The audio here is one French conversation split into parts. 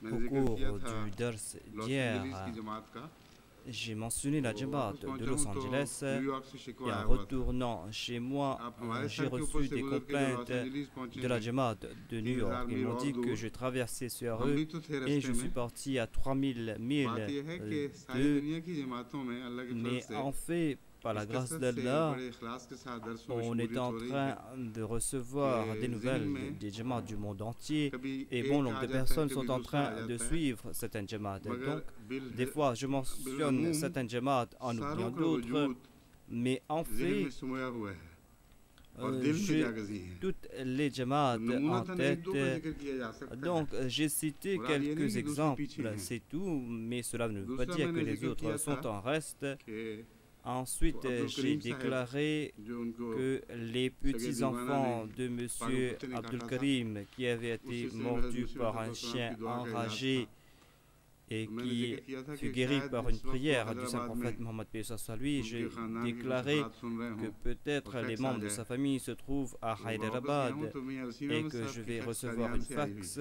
Au cours du dars d'hier, j'ai mentionné la Jamaat de Los Angeles et en retournant chez moi, j'ai reçu des complaintes de la Jamaat de New York. Ils m'ont dit que je traversais sur eux et je suis parti à 3000 milles d'eux. Mais en fait, par la grâce d'Allah, on est en train de recevoir des nouvelles des Jamaat du monde entier et bon nombre de personnes sont en train de suivre certaines Jamaat. Donc, des fois, je mentionne certaines Jamaat en oubliant d'autres, mais en fait, j'ai toutes les Jamaat en tête. Donc, j'ai cité quelques exemples, c'est tout, mais cela ne veut pas dire que les autres sont en reste. Ensuite, j'ai déclaré que les petits-enfants de M. Abdul Karim, qui avaient été mordus par un chien enragé et qui fut guéri par une prière du saint prophète Mohammed lui, j'ai déclaré que peut-être les membres de sa famille se trouvent à Hyderabad et que je vais recevoir une fax.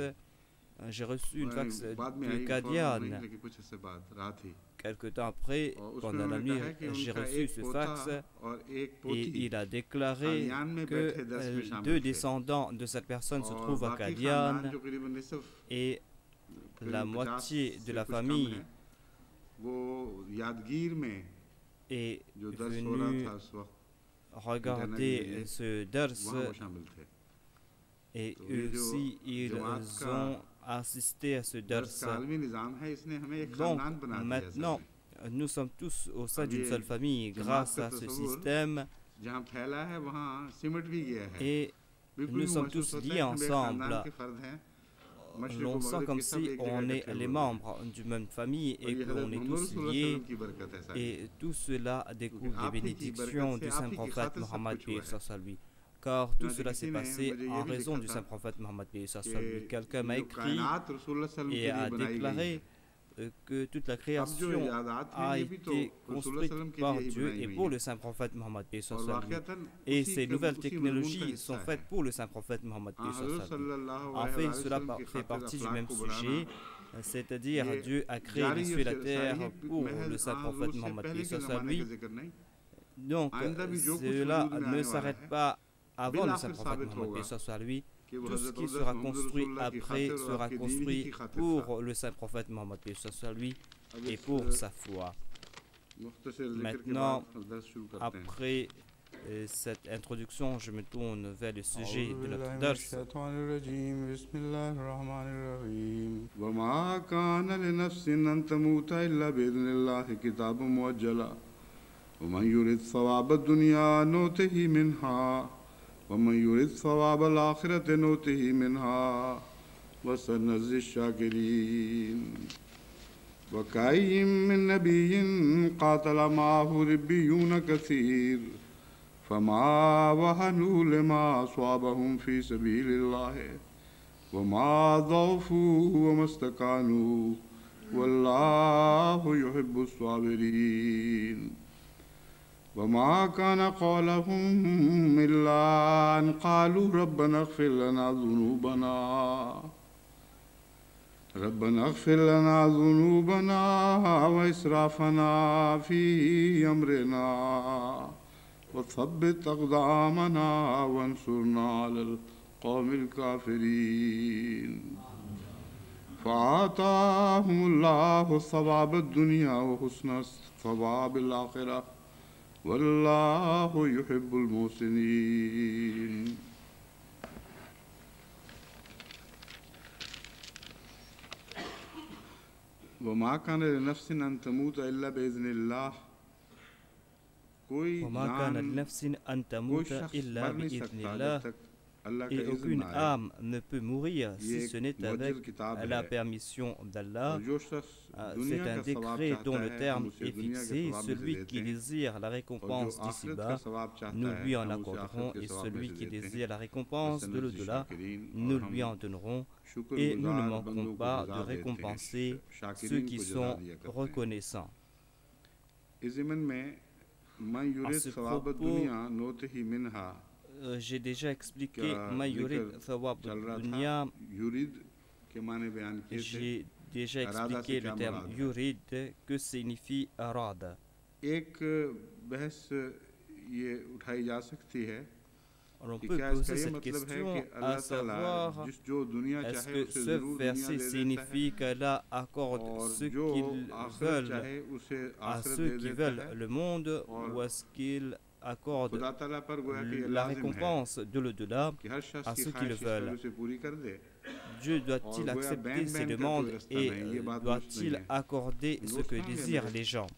J'ai reçu une fax de Qadian. Quelque temps après, pendant la nuit, j'ai reçu ce fax et il a déclaré que 2 descendants de cette personne se trouvent à Qadian et la moitié de la famille est venue regarder ce dars et eux aussi ils ont assisté à ce dars. Donc maintenant, nous sommes tous au sein d'une seule famille grâce à ce système et nous sommes tous liés ensemble. On sent comme si on est les membres d'une même famille et qu'on est tous liés et tout cela découle des bénédictions du saint prophète Mohammed lui. Car tout cela s'est passé en raison du saint prophète Mohammed. Quelqu'un m'a écrit et a déclaré que toute la création a été construite par Dieu et pour le saint prophète Mohammed. Et ces nouvelles technologies sont faites pour le saint prophète Mohammed. En fait, cela fait partie du même sujet, c'est-à-dire Dieu a créé les cieux et la terre pour le saint prophète Mohammed. Donc, cela ne s'arrête pas avant le saint prophète Mohammed lui. Tout ce qui sera construit après sera construit pour le saint prophète Mohammed lui et pour sa foi. Maintenant, après cette introduction, je me tourne vers le sujet de notre dars. ومن يرد ثواب الآخرة نؤته منها وسنجزي الشاكرين وكأي من نبي قاتل معه ربيون كثير فما وهنوا لما أصابهم في سبيل الله وما ضعفوا وما استكانوا والله يحب الصابرين وما كان قولهم إلا أن قالوا ربنا اغفر لنا ذنوبنا وإسرافنا في أمرنا وثبت أقدامنا وانصرنا على القوم الكافرين فآتاهم الله ثواب الدنيا وحسن ثواب الآخرة والله يحب المحسنين وما كان لنفس أن تموت إلا بإذن الله وما كان لنفس أن تموت إلا بإذن الله et aucune âme ne peut mourir si ce n'est avec la permission d'Allah. C'est un décret dont le terme est fixé. Celui qui désire la récompense d'ici-bas, nous lui en accorderons, et celui qui désire la récompense de l'au-delà, nous lui en donnerons, et nous ne manquerons pas de récompenser ceux qui sont reconnaissants. À ce propos, j'ai déjà expliqué Mayurid Thawab Dunya. J'ai déjà expliqué le terme Yurid, que signifie Arada. Alors on peut poser cette question à savoir, est-ce que ce verset signifie qu'Allah accorde ce qu'ils veulent à ceux qui veulent le monde, ou est-ce qu'il accorde la récompense de l'au-delà à ceux qui le veulent? Dieu doit-il accepter ces demandes et doit-il accorder ce que désirent les gens?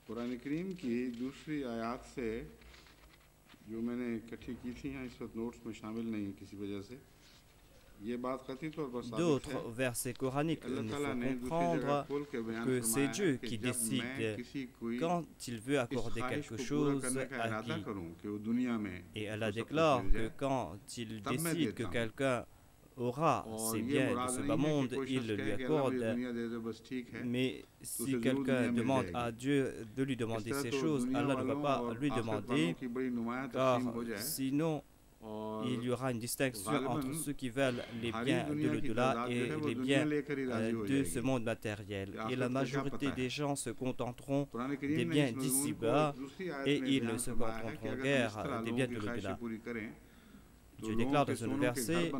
Quran करीम की दूसरी आयत से जो मैंने इकट्ठी की थी यहाँ इस वक्त नोट्स में शामिल नहीं है किसी वजह से ये बात कथी तौर पर साबित है। D'autres versets coraniques nous font comprendre que c'est Dieu qui décide quand il veut accorder quelque chose à qui. Et Allah déclare que quand il décide que quelqu'un aura ses biens de ce bas monde, il le lui accorde. Mais si quelqu'un demande à Dieu de lui demander ces choses, Allah ne va pas lui demander, car sinon il y aura une distinction entre ceux qui veulent les biens de l'au-delà et les biens de ce monde matériel. Et la majorité des gens se contenteront des biens d'ici-bas et ils ne se contenteront guère des biens de l'au-delà. Dieu déclare dans un verset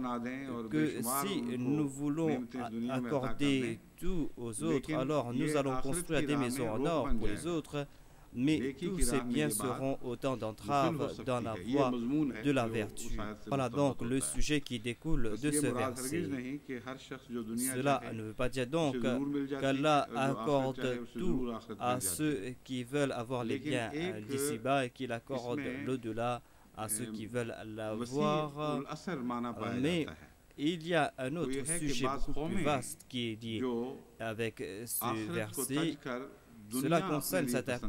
que si nous voulons accorder tout aux autres, alors nous allons construire des maisons en or pour les autres, mais tous ces biens seront autant d'entraves dans la voie de la vertu. Voilà donc le sujet qui découle de ce verset. Cela ne veut pas dire donc qu'Allah accorde tout à ceux qui veulent avoir les biens d'ici-bas et qu'il accorde l'au-delà à ceux qui veulent l'avoir. Mais il y a un autre sujet beaucoup plus vaste qui est dit avec ce verset. Cela concerne certains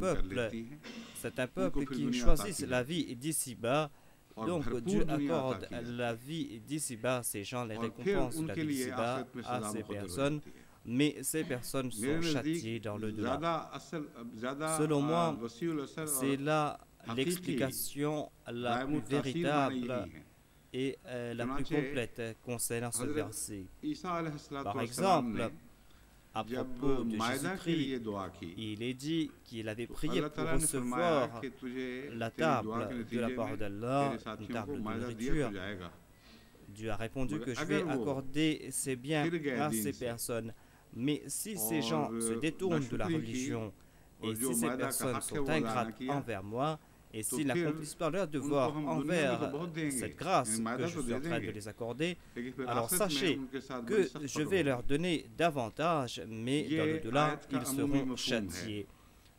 peuples qui choisissent la vie d'ici-bas. Donc Dieu accorde la vie d'ici-bas, ces gens les récompenses de la vie d'ici-bas à ces personnes, mais ces personnes sont châtiées dans le delà. Selon moi, c'est là l'explication la plus véritable et la plus complète concernant ce verset. Par exemple, à propos de Jésus-Christ, il est dit qu'il avait prié pour recevoir la table de la part d'Allah, une table de nourriture. Dieu a répondu que je vais accorder ces biens à ces personnes. Mais si ces gens se détournent de la religion et si ces personnes sont ingrates envers moi, et s'ils n'accomplissent pas leur devoir envers cette grâce que je suis en train de les accorder, alors sachez que je vais leur donner davantage, mais dans le delà, ils seront châtiés.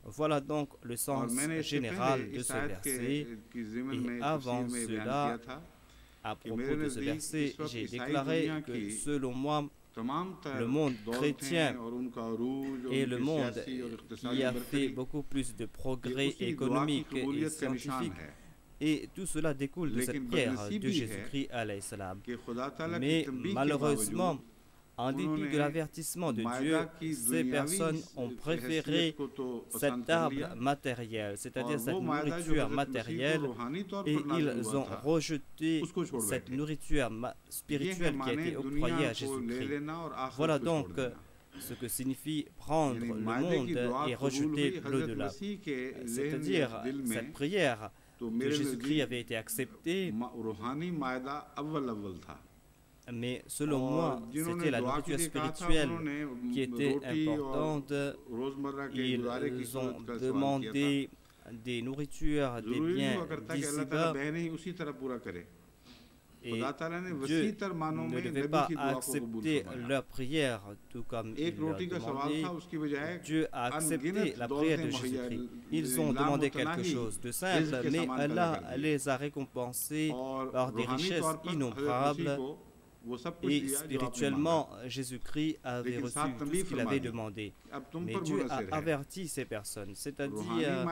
Voilà donc le sens général de ce verset. Et avant cela, à propos de ce verset, j'ai déclaré que selon moi, le monde chrétien est le monde qui a fait beaucoup plus de progrès économiques et scientifiques. Et tout cela découle de cette prière de Jésus-Christ alayhi salam. Mais malheureusement, en dépit de l'avertissement de Dieu, ces personnes ont préféré cette table matérielle, c'est-à-dire cette nourriture matérielle, et ils ont rejeté cette nourriture spirituelle qui a été octroyée à Jésus-Christ. Voilà donc ce que signifie prendre le monde et rejeter l'au-delà. C'est-à-dire, cette prière de Jésus-Christ avait été acceptée, mais selon moi, c'était la nourriture spirituelle qui était importante. Ils ont demandé des nourritures, des biens d'ici-bas. Et Dieu ne devait pas accepter leur prière tout comme il leur demandait. Dieu a accepté la prière de Jésus-Christ. Ils ont demandé quelque chose de simple, mais Allah les a récompensés par des richesses innombrables. Et spirituellement, Jésus-Christ avait reçu tout ce qu'il avait demandé. Mais Dieu a averti ces personnes, c'est-à-dire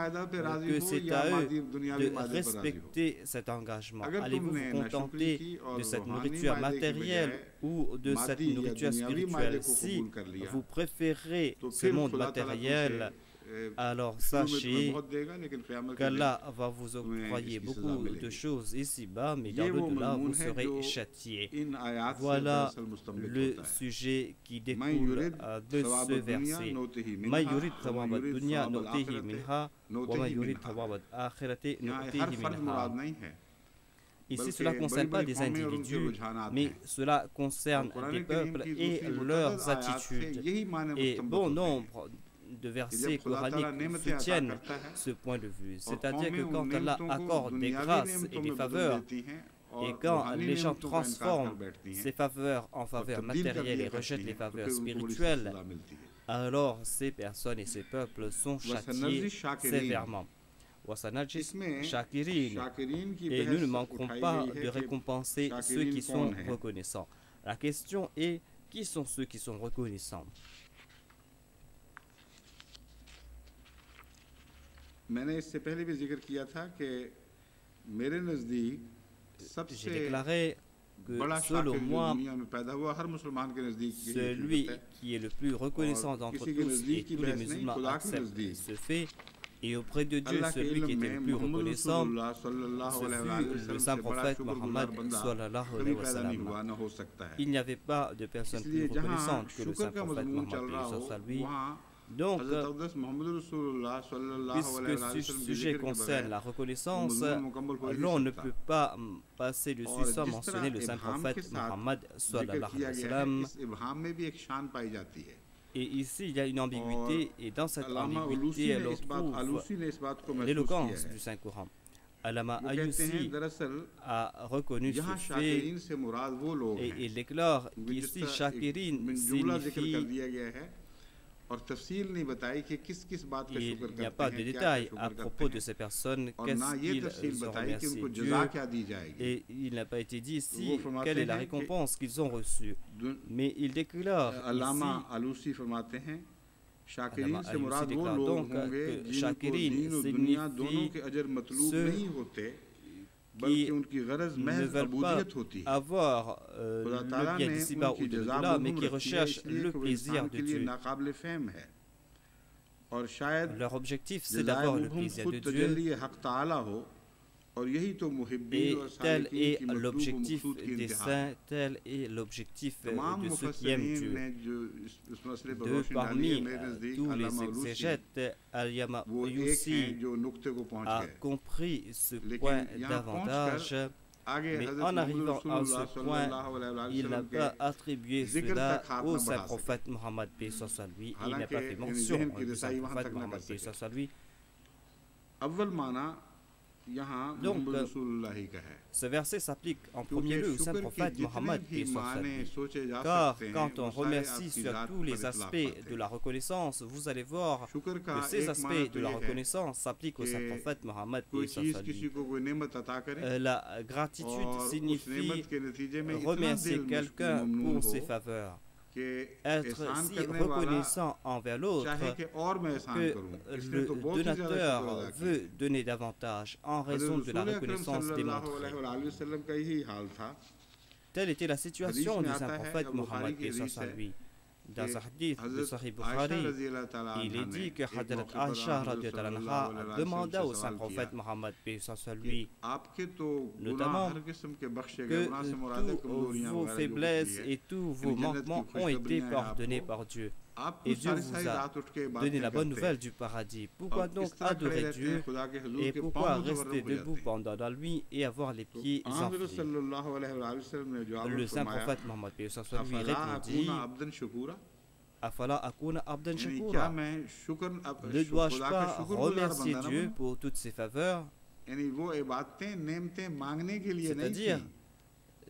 que c'est à eux de respecter cet engagement. Allez-vous vous contenter de cette nourriture matérielle ou de cette nourriture spirituelle? Si vous préférez ce monde matériel, alors sachez qu'Allah va vous octroyer beaucoup de choses ici-bas, mais dans l'au-delà, vous serez châtiés. Voilà le sujet qui découle de ce verset. Ma yurid thawab ad-dunya nu'tihi minha wa ma yurid thawab al-akhirati nu'tihi minha. Ici, cela ne concerne pas des individus, mais cela concerne des peuples et leurs attitudes. Et bon nombre de versets coraniques soutiennent ce point de vue. C'est-à-dire que quand Allah accorde des grâces et des faveurs, et quand les gens transforment ces faveurs en faveurs matérielles et rejettent les faveurs spirituelles, alors ces personnes et ces peuples sont châtiés sévèrement. Et nous ne manquerons pas de récompenser ceux qui sont reconnaissants. La question est, qui sont ceux qui sont reconnaissants? J'ai déclaré que selon moi, celui qui est le plus reconnaissant d'entre tous et tous les musulmans acceptent ce fait, et auprès de Dieu, celui qui était le plus reconnaissant, ce fut le saint prophète Mohammed sallallahu alayhi wa sallam. Il n'y avait pas de personne plus reconnaissante que le saint prophète Mohammed sallallahu alayhi wa sallam. Donc, puisque ce sujet concerne la reconnaissance, l'on ne peut pas passer dessus sans mentionner le saint prophète Mohammed sallallahu alayhi wa sallam. Et ici, il y a une ambiguïté, et dans cette ambiguïté, on trouve l'éloquence du Saint-Coran. Allama Ayusi a reconnu ce fait, et il déclare qu'ici, Shakirin signifie. Il n'y a pas de détails à propos de ces personnes, qu'est-ce qu'ils ont remercié Dieu, et il n'a pas été dit ici quelle est la récompense qu'ils ont reçue. Mais il déclare ici, Allama Ayusi déclare donc que Shakirin signifie ceux qui ne veulent pas avoir le bien d'ici-bas ou de là, mais qui recherchent le plaisir de Dieu. Leur objectif, c'est d'avoir le plaisir de Dieu. Et tel est l'objectif des saints, tel est l'objectif de ceux qui aiment Dieu. Parmi tous les exégètes, Allama Ayusi a compris ce point davantage, mais en arrivant à ce point, il n'a pas attribué cela au saint prophète Mohammed paix soit lui, et il n'a pas fait mention du saint prophète Mohammed paix soit lui. Donc, ce verset s'applique en premier lieu au saint prophète Mohammed, car quand on remercie sur tous les aspects de la reconnaissance, vous allez voir que ces aspects de la reconnaissance s'appliquent au saint prophète Mohammed. La gratitude signifie remercier quelqu'un pour ses faveurs, être si reconnaissant envers l'autre que le donateur veut donner davantage en raison de la reconnaissance démontrée. Telle était la situation du saint prophète Mohammed paix soit lui. Dans un hadith de Sahih Bukhari, il est dit que Hadrat Aisha demanda au saint prophète Mohammed paix soit lui, notamment que toutes vos faiblesses et tous vos manquements ont été pardonnés par Dieu. Et Dieu vous a donné la bonne nouvelle du paradis. Pourquoi donc adorer Dieu et pourquoi rester debout pendant la nuit et avoir les pieds enflés? Le saint prophète Mohammed lui répondit, Afala akuna abdan shakura. Ne dois-je pas remercier Dieu pour toutes ses faveurs? C'est-à-dire,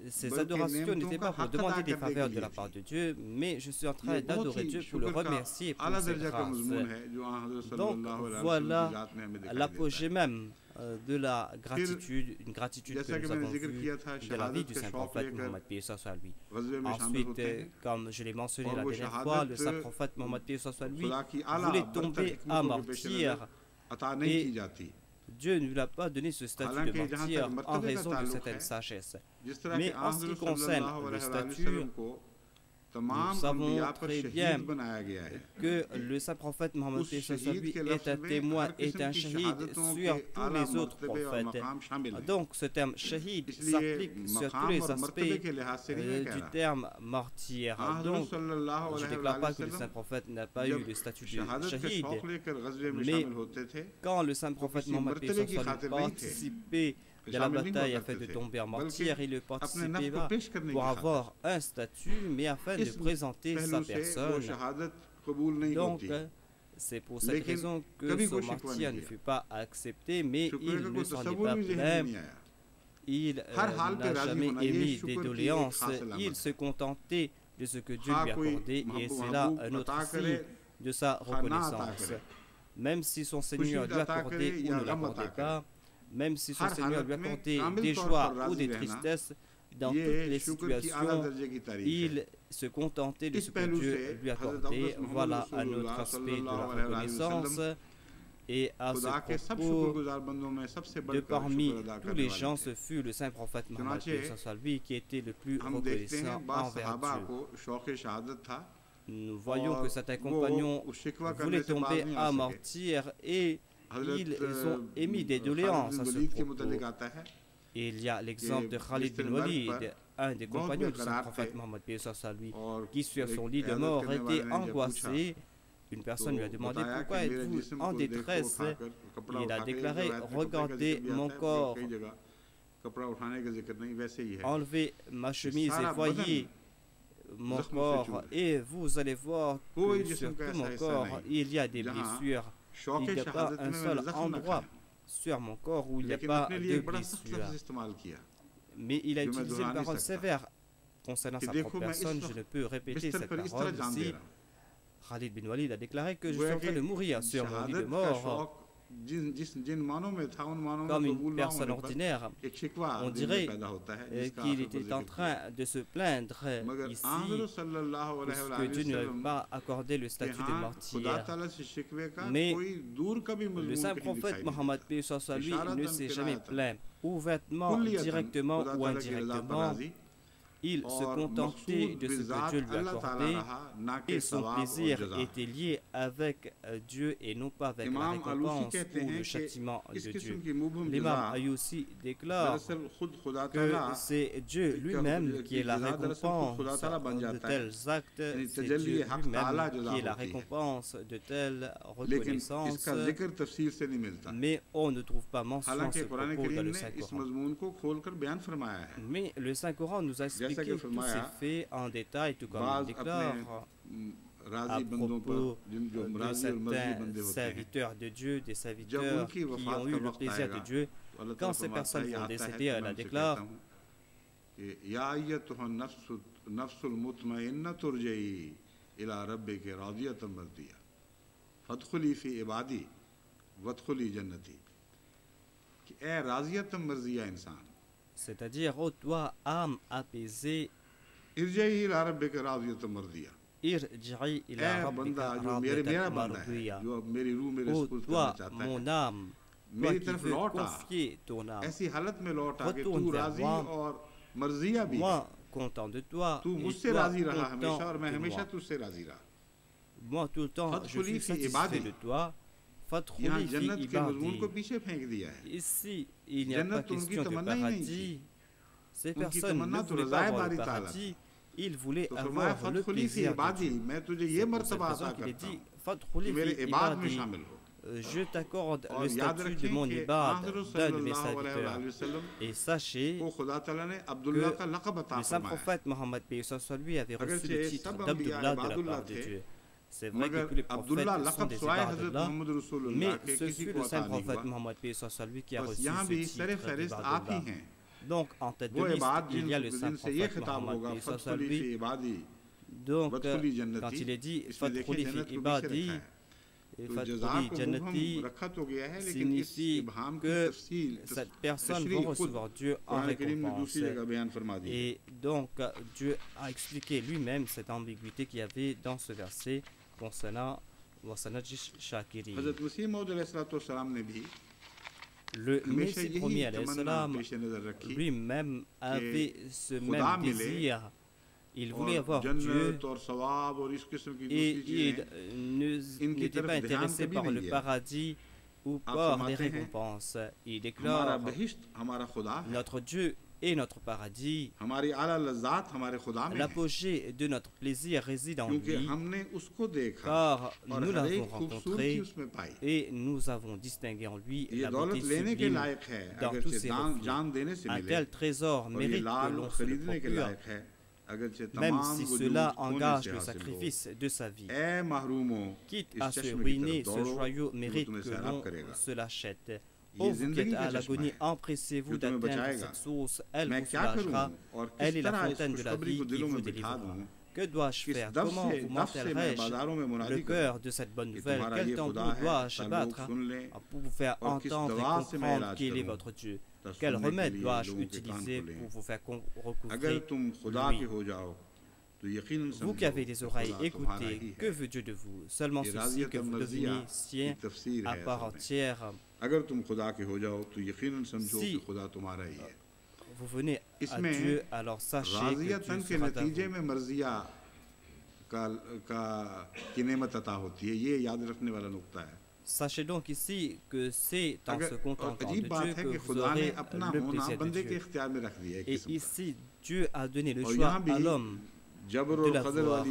ces adorations n'étaient pas pour demander des faveurs de la part de Dieu, mais je suis en train d'adorer Dieu pour le remercier pour ses grâces. Donc voilà l'apogée même de la gratitude, une gratitude que nous avons vue de la vie du saint prophète Mohammed paix soit lui. Ensuite, comme je l'ai mentionné la dernière fois, le saint prophète Mohammed paix soit lui voulait tomber à martyr et Dieu ne lui a pas donné ce statut de martyr en raison de certaine sagesse. Mais en ce qui concerne le statut, nous savons très bien que le saint prophète Mohammed lui est un témoin, est un shahid sur tous les autres prophètes. Donc ce terme shahid s'applique sur tous les aspects du terme martyr. Donc je ne déclare pas que le saint prophète n'a pas eu le statut de shahid, mais quand le saint prophète Mohammed participait de la bataille afin de tomber en martyr, il ne participait pas pour avoir un statut, mais afin de présenter sa personne. Donc, c'est pour cette raison que son martyr ne fut pas accepté, mais il ne s'en est pas plaint. Il n'a jamais émis des doléances, il se contentait de ce que Dieu lui accordait, et c'est là un autre signe de sa reconnaissance. Même si son Seigneur lui accordait ou ne l'accordait pas, même si son Seigneur lui accordait des joies ou des tristesses, dans toutes les situations, il se contentait de ce que Dieu lui accordait. Voilà un autre aspect de la reconnaissance. Et à ce propos, de parmi tous les gens, ce fut le saint prophète Mohammed lui qui était le plus reconnaissant envers Dieu. Nous voyons que certains compagnons voulaient tomber à martyr et ils ont émis des doléances à ce propos. Il y a l'exemple de Khalid bin Walid, un des compagnons du saint prophète Mohammed lui, qui sur son lit de mort était angoissé. Une personne lui a demandé pourquoi êtes-vous en détresse. Il a déclaré regardez mon corps, enlevez ma chemise et voyez mon corps, et vous allez voir que sur tout mon corps il y a des blessures. Il n'y a pas un seul endroit sur mon corps où il n'y a pas de blessure. Mais il a utilisé une parole sévère concernant sa propre personne. Je ne peux répéter cette parole ici. Khalid bin Walid a déclaré que je suis en train de mourir sur mon lit de mort. Comme une personne ordinaire, on dirait qu'il était en train de se plaindre ici puisque Dieu ne lui a pas accordé le statut de martyr. Mais le saint prophète Mohammed lui ne s'est jamais plaint, ouvertement, directement ou indirectement. Il se contentait de ce que Dieu lui accordait et son plaisir était lié avec Dieu et non pas avec la récompense ou le châtiment de Dieu. L'imam Ayoussi déclare que c'est Dieu lui-même qui est la récompense de tels actes, c'est Dieu lui-même qui est la récompense de telles reconnaissances, mais on ne trouve pas mention à ce propos dans le Saint-Coran. Mais le Saint-Coran nous a expliqué tous ces faits en détail, tout comme il déclare à propos de certains serviteurs de Dieu, des serviteurs qui ont eu le plaisir de Dieu. Quand ces personnes vont décéder, elle la déclare c'est-à-dire, ô toi, âme apaisée, irji'i ila rabbika radiyatan mardiyah. Ô toi, mon âme, toi qui veux confier ton âme, retourne vers moi, moi content de toi, et toi content de moi. Moi tout le temps, je suis satisfait de toi. Ici, il n'y a pas question de paradis. Ces personnes ne voulaient pas avoir le paradis, ils voulaient avoir le plaisir de Dieu. C'est pour cette raison qu'il est dit Fadkhuli fi ibadi. Je t'accorde le statut de mon ibad, d'un de mes serviteurs. Et sachez que le saint prophète Mohammed lui avait reçu le titre d'Abdullah de la part de Dieu. C'est vrai que tous les prophètes sont des ibad d'Allah, mais ce fut le saint prophète Mohammed lui qui a reçu ce titre d'ibad d'Allah. Donc en tête de liste, il y a le saint prophète Mohammed lui. Donc quand il est dit Fadkhuli fi ibadi, Fathuli Jannati signifie que cette personne va recevoir Dieu en récompense. Et donc, Dieu a expliqué lui-même cette ambiguïté qu'il y avait dans ce verset concernant Wasanajis Shakiri. Le Messie premier lui-même avait ce même désir. Il voulait avoir Dieu et il n'était pas intéressé par le paradis ou par les récompenses. Il déclare: notre Dieu est notre paradis. L'apogée de notre plaisir réside en lui, car nous l'avons rencontré et nous avons distingué en lui la beauté sublime dans tous ses reflets. Un tel trésor mérite que l'on se le procure, même si cela engage le sacrifice de sa vie. Quitte à se ruiner, ce joyau mérite que l'on se l'achète. Ô vous qui êtes à l'agonie, empressez-vous d'atteindre cette source, elle vous soulagera, elle est la fontaine de la vie qui vous délivrera. Que dois-je faire? Comment vous martèlerai-je le cœur de cette bonne nouvelle? Quel tambour dois-je battre pour vous faire entendre et comprendre qu'il est votre Dieu? Quel remède dois-je utiliser pour vous faire recouvrer lui? Vous qui avez des oreilles, écoutez, que veut Dieu de vous? Seulement ceci, que vous deveniez sien à part entière. Si vous venez à Dieu, alors sachez que Dieu sera à vous. Sachez donc ici que c'est en se contentant de Dieu que vous aurez le plaisir de Dieu. Et ici, Dieu a donné le choix à l'homme de l'avoir.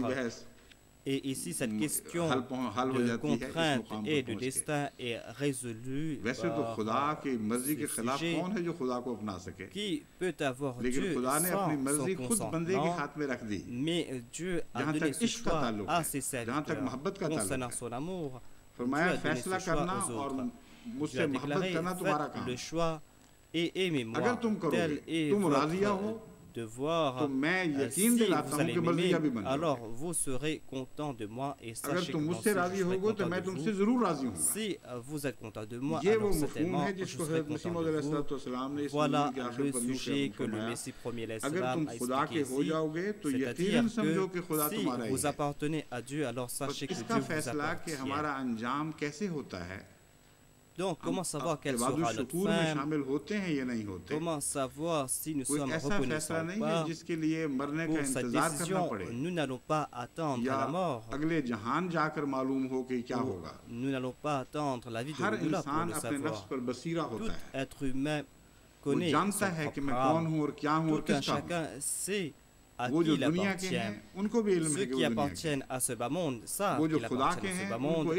Et ici, cette question de contrainte et de destin est résolue par ce sujet. Qui peut avoir Dieu sans son consentement? Mais Dieu a donné ce choix à ses serviteurs concernant son amour. Dieu a donné ce choix aux autres. Dieu a déclaré: faites le choix et aimez-moi. Tel est votre devoir. Si vous allez m'aimer, alors vous serez content de moi et sachez que moi aussi je serai content de vous. Si vous êtes content de moi, alors certainement je serai content de vous. Voilà le sujet que le Messie premier l'Islam a expliqué ici, c'est-à-dire que si vous appartenez à Dieu, alors sachez que Dieu vous appartient. Donc, comment savoir quelle sera notre fin? Comment savoir si nous sommes reconnaissants ou pas? Pour cette décision, nous n'allons pas attendre la mort. Nous n'allons pas attendre la vie de l'au-delà pour le savoir. Tout être humain connaît son propre âme. Tout un chacun sait à qui il appartient. Ceux qui appartiennent à ce bas monde savent qu'ils appartiennent à ce bas monde.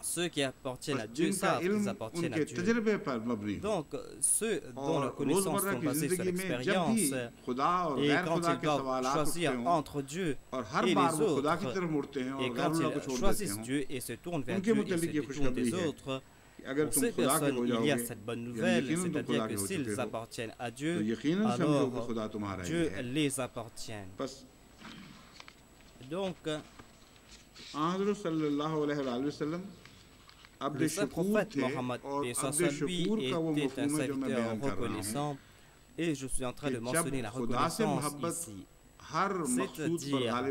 Ceux qui appartiennent à Dieu savent qu'ils appartiennent à Dieu. Donc, ceux dont leurs connaissances sont basées sur l'expérience, et quand ils doivent choisir entre Dieu et les autres, et quand ils choisissent Dieu et se tournent vers Dieu et se détournent des autres, pour ces personnes, il y a cette bonne nouvelle, c'est-à-dire que s'ils appartiennent à Dieu, alors Dieu les appartient. Donc, le saint prophète Mohammed, et sans lui, était un serviteur reconnaissant, et je suis en train de mentionner la reconnaissance ici. C'est-à-dire,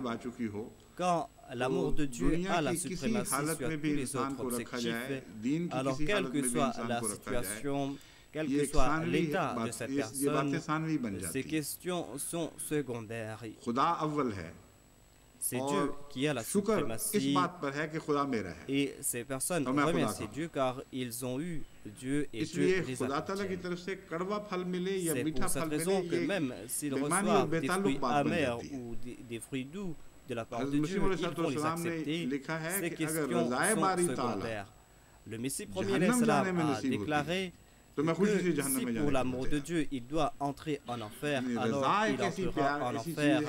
quand l'amour de Dieu a la suprématie sur tous les autres objectifs, alors quelle que soit la situation, quel que soit l'état de cette personne, ces questions sont secondaires. C'est Dieu qui a la suprématie et ces personnes remercient Dieu car ils ont eu Dieu et Dieu les appartient. C'est pour cette raison que même s'ils reçoivent des fruits amers ou des fruits doux de la part de Dieu, ils vont les accepter. Ces questions sont secondaires. Le Messie premier l'Islam a déclaré que si pour l'amour de Dieu il doit entrer en enfer, alors il entrera en enfer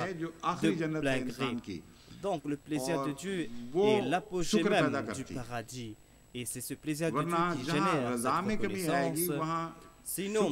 de plein gré. Donc le plaisir de Dieu est l'apogée même du paradis. Et c'est ce plaisir de Dieu qui génère cette reconnaissance. Sinon,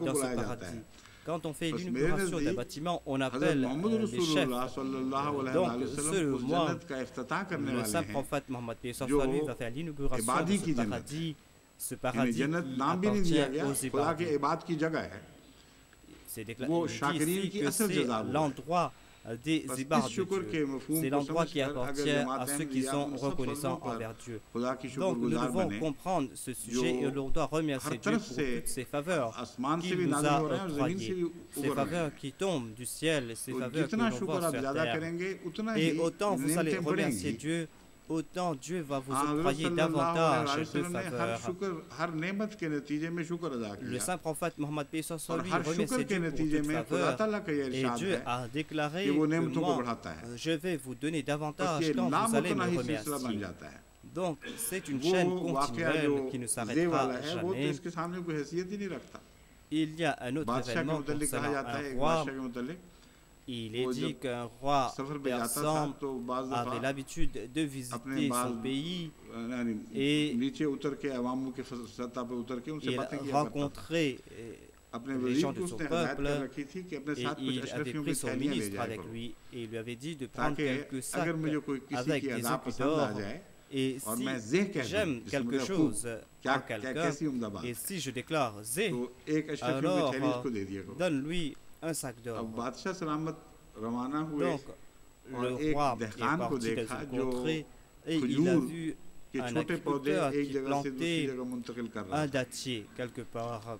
dans ce paradis. Quand on fait l'inauguration d'un bâtiment, on appelle les chefs. Donc, selon moi, le saint prophète Mohammed lui va faire l'inauguration de ce paradis qui appartient aux ibad. C'est déclaré ici que c'est l'endroit des ibad de Dieu. C'est l'endroit qui appartient à ceux qui sont reconnaissants envers Dieu. Donc nous devons comprendre ce sujet et on doit remercier Dieu pour toutes ces faveurs qu'il nous a octroyées, ces faveurs qui tombent du ciel, ces faveurs que l'on voit sur terre. Et autant vous allez remercier Dieu, autant Dieu va vous octroyer davantage de faveurs. Le saint prophète Mohammed lui remercie Dieu pour toute faveur et Dieu a déclaré que moi, je vais vous donner davantage quand vous allez me remercier. Donc c'est une chaîne continuelle qui ne s'arrêtera jamais. Il y a un autre événement concernant un roi. Il est dit qu'un roi persan avait l'habitude de visiter son pays et il rencontrait les gens de son peuple et il avait pris son ministre avec lui et il lui avait dit de prendre quelques sacs avec des épis d'or. Et si j'aime quelque chose à quelqu'un et si je déclare zé, alors donne-lui un sac d'or. Donc, le roi est parti de cette contrée et il a vu un agriculteur qui plantait un dattier quelque part.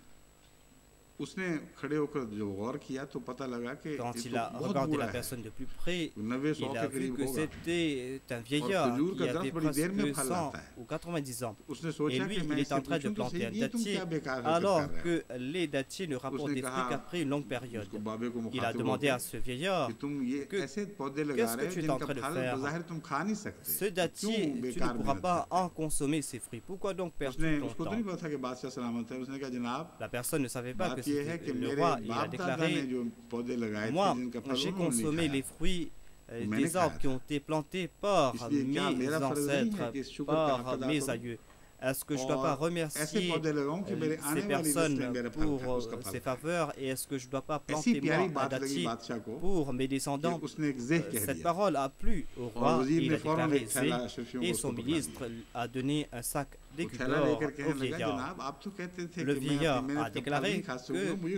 Quand il a regardé la personne de plus près, il a vu que c'était un vieillard qui avait presque 100 ou 90 ans. Et lui, il est en train de planter un dattier, alors que les dattiers ne rapportent des fruits qu'après une longue période. Il a demandé à ce vieillard, qu'est-ce que tu es en train de faire? Ce dattier, tu ne pourras pas en consommer ses fruits. Pourquoi donc perdre ton temps? La personne ne savait pas que le roi, il a déclaré, moi, j'ai consommé les fruits des arbres qui ont été plantés par mes ancêtres, par mes aïeux. Est-ce que je ne dois pas remercier ces personnes pour ces faveurs et est-ce que je ne dois pas planter moi un dattier pour mes descendants? Cette parole a plu au roi, il a déclaré et son ministre a donné un sac d'écus d'or au vieillard. Le vieillard a déclaré que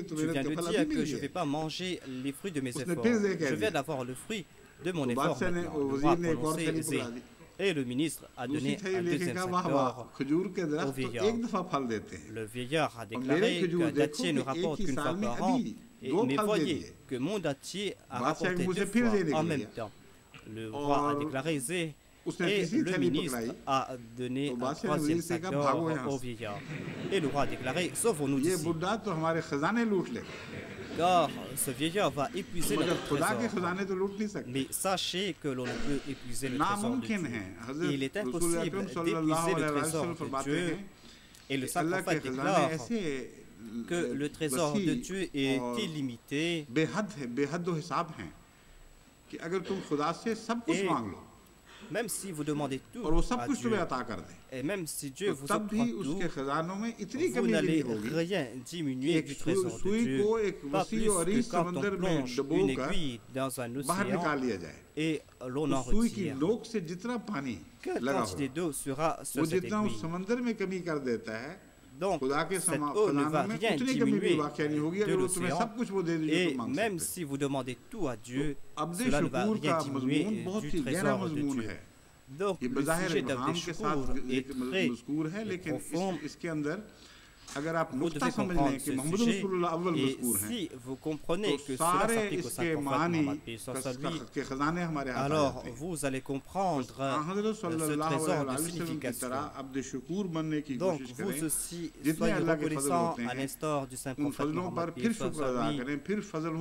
tu viens de dire que je ne vais pas manger les fruits de mes efforts. Je viens d'avoir le fruit de mon effort maintenant. Le roi a prononcé zé. Et le ministre a donné un deuxième sac d'or au vieillard. Le vieillard a déclaré qu'un dattier ne rapporte qu'une fois par an. Mais voyez que mon dattier a rapporté 2 fois en même temps. Le roi a déclaré zé. Et le ministre a donné un troisième sac d'or au vieillard. Et le roi a déclaré, sauvons-nous d'ici. Car ce vieillard va épuiser notre trésor. Mais sachez que l'on ne peut épuiser le trésor de Dieu. Il est impossible d'épuiser le trésor de Dieu. Et le saint prophète déclare que le trésor de Dieu est illimité. Et même si vous demandez tout à Dieu, et même si Dieu vous octroie tout, vous n'allez rien diminuer du trésor de Dieu, pas plus que quand on plonge une aiguille dans un océan et l'on en retire. Quelle quantité d'eau sera sur cette aiguille? Donc, cette eau ne va rien diminuer de l'océan. Et même si vous demandez tout à Dieu, cela ne va rien diminuer du trésor de Dieu. Donc, le sujet d'Abd al-Shukur est très profond. Vous devez comprendre ce sujet. Et si vous comprenez que cela s'applique au saint prophète Mohammed, alors vous allez comprendre ce trésor de signification. Donc vous aussi soyez reconnaissants à l'instar du saint prophète Mohammed.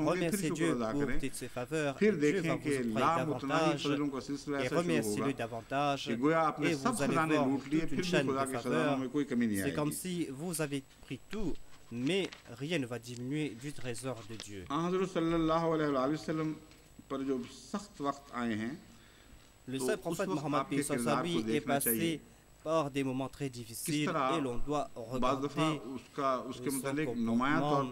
Remerciez Dieu pour toutes ses faveurs et Dieu va vous octroyer davantage et remerciez-le davantage et vous allez voir toute une chaîne de faveurs. C'est comme si vous avez pris tout, mais rien ne va diminuer du trésor de Dieu. Le saint prophète Mohammed est passé par des moments très difficiles et l'on doit regarder son comportement.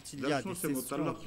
quand il y a des sessions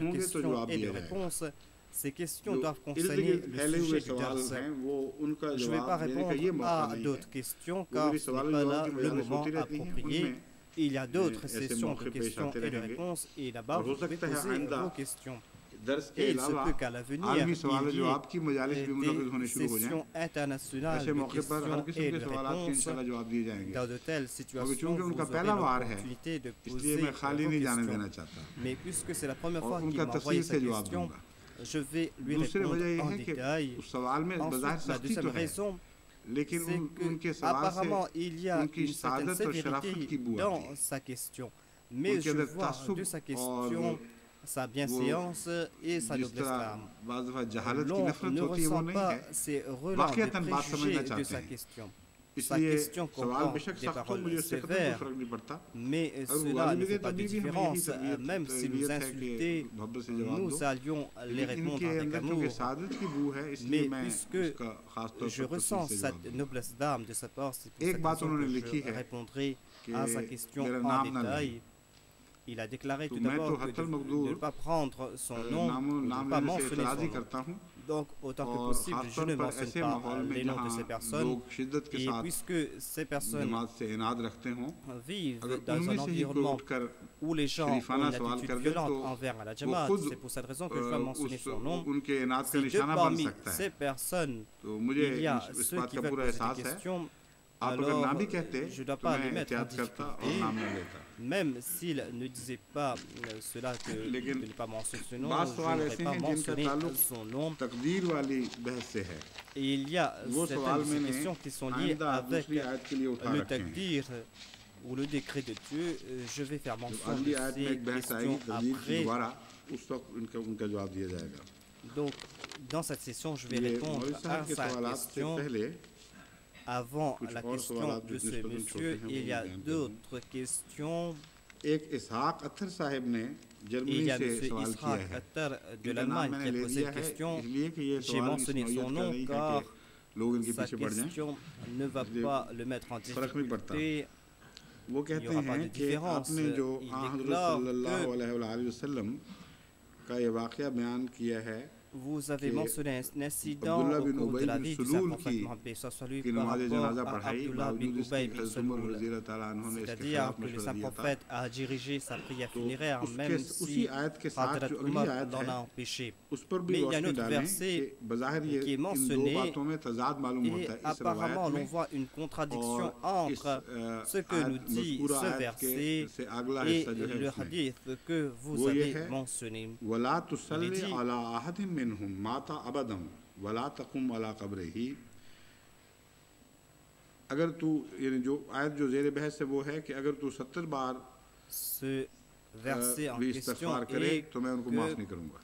de questions et de réponses, ces questions doivent concerner le sujet du dars. Je ne vais pas répondre à d'autres questions car ce n'est pas là le moment approprié. Il y a d'autres sessions de questions et de réponses et là-bas vous pouvez poser vos questions. दर्स के Et il se अलावा peut qu'à l'avenir, आलमी सवाल il y जवाब की मजालिस भी मुनक़िद होने ait शुरू हो des जाएं। sessions internationales ऐसे de मौके पर हर questions किस्म et के de सवालात के réponses. इंशाअल्लाह जवाब दिए जाएंगे। Dans de telles क्योंकि situations, चूंकि vous उनका aurez पहला वार है, l'opportunité de इसलिए poser मैं खाली vos नहीं जाने questions. देना चाहता Mais puisque c'est la première और fois qu'il उनका m'a envoyé तफसील से cette जवाब question, दूंगा। je vais lui दूसरी répondre वजह यह en है कि détail. उस सवाल में बज़ाहिर Ensuite, la सख्ती तो deuxième है, raison, लेकिन c'est उनके que सवाल से apparemment il y a उनकी une certaine सादत और शराफत की sévérité बू आती dans है। sa question. Mais उनके je अंदर vois तासुब de sa और question sa bienséance et sa जिस noblesse तरह d'âme. बाज़ दफ़ा जहालत की L'on नफरत ne होती है वो ressent नहीं pas है, ces relents de वाक़ियतन बात समझना préjugés de चाहते sa हैं। question. Sa इसलिए question सवाल comprend बेशक des सख्त हो, paroles मुझे उससे कतई कोई sévères, फर्क नहीं पड़ता। mais और cela वालिद ne के fait pas de तभी भी हमें यही différence. Même si nous तरबियत है कि insulter, मोहब्बत से जवाब दो। nous allions les लेकिन répondre इनके avec अंदर amour. क्योंकि सादत की बू है, इसलिए Mais मैं puisque उसका खास तौर je पर ressens तफसील से cette जवाब दूंगा। noblesse d'âme de sa part, c'est pour एक cette बात raison उन्होंने que लिखी je है répondrai कि à sa question मेरा en नाम ना détail. लें। Il a déclaré तो tout मैं तो d'abord que हत्तल de ne मकदूर pas prendre son nom, de नाम ne pas लेने से mentionner इतराज़ ही son nom. करता हूँ, Donc, autant que और possible, je खासतौर ne पर mentionne ऐसे pas माहौल में les noms de जहाँ ces personnes. लोग शिद्दत के Et साथ puisque ces personnes जमात से इनाद रखते हों, vivent अगर dans उनमें un से ही कोई environnement उठकर où les gens ont शरीफाना une सवाल attitude कर दे violente तो envers la वो Jamaat, खुद c'est pour cette raison que je dois mentionner son nom. उनके इनाद का Si de निशाना बन parmi सकता है। ces personnes, तो मुझे il y a इस ceux बात qui का veulent पूरा poser des एहसास है। questions, आप अगर alors ना भी कहते je ne dois तो pas मैं les mettre en एहतियात करता और difficulté. नाम न लेता। Même s'il ne disait pas cela que de लेकिन ne pas mentionner son nom, बात je सवाल n'aurais ऐसे pas हैं जिनका mentionné ताल्लुक son nom. तकदीर वाली बहस से है। Et il y a वो certaines सवाल de ces मैंने questions qui sont liées आइंदा avec दूसरी आयत के लिए उठा le रखे हैं। takdir ou le décret de Dieu. Je vais faire जब mention अगली de आयत में ces एक बहस आएगी questions तकदीर की après. दोबारा, उस वक्त उनका जवाब दिया जाएगा। Donc, dans cette session, je vais ये répondre मौलवी à साहब के sa सवालात से question. पहले Avant कुछ la और question सवालात de जो ce निस्बतन छोटे monsieur, हैं, वो il y a मैं बयान कर दूं। d'autres questions. एक इसहाक अत्तर साहब ने Et il Germany y a से M. सवाल किया Israq है। Attar de इनका नाम l'Allemagne मैंने qui a ले posé लिया une है question. इसलिए कि ये J'ai सवाल इस mentionné नौइयत son का nom नहीं है car कि लोग इनके sa पीछे पड़ जाएं। question ne va pas le mettre en फर्क नहीं पड़ता। difficulté. वो Il n'y कहते aura pas de हैं कि différence. आपने जो Il हज़रत déclare सल्लल्लाहु que अलैहि वसल्लम का ये वाक़या बयान किया है vous avez कि mentionné un incident अब्दुल्ला au बिन cours de उबई la बिन vie du सलूल saint की prophète Mohammed soit lui की par नमाज rapport जनाजा à पढ़ाई, Abdullah bin बावजूद Ubay इसके bin हज़रत उमर Salul. रज़ी अल्लाह तआला अन्हु ने इसके C'est-à-dire खिलाफ que le मशवरा saint दिया था। prophète a dirigé sa prière तो funéraire उसी même si आयत के साथ Hadrat जो अगली Umar आयत l'en है a empêché. उस पर भी Mais il y a un रोशनी autre डालें verset कि बज़ाहिर ये qui est इन दो mentionné बातों में तजाद मालूम et होता है इस apparemment रवायत l'on में voit une contradiction और इस entre ce que nous आयत dit मज़कूरा ce आयत के verset से अगला et हिस्सा जो है le उसमें hadith que vous वो ये avez है mentionné. वला तुसल्ली dit, अला अहदिम मिनहुम माता अबदम वला तकुम अला कब्रिही। अगर तू यानी जो आयत जो ज़ेर बहस है वो है कि अगर तू 70 बार Ce verset en भी question इस्तग़फ़ार करे est तो मैं उनको que माफ़ नहीं करूँगा।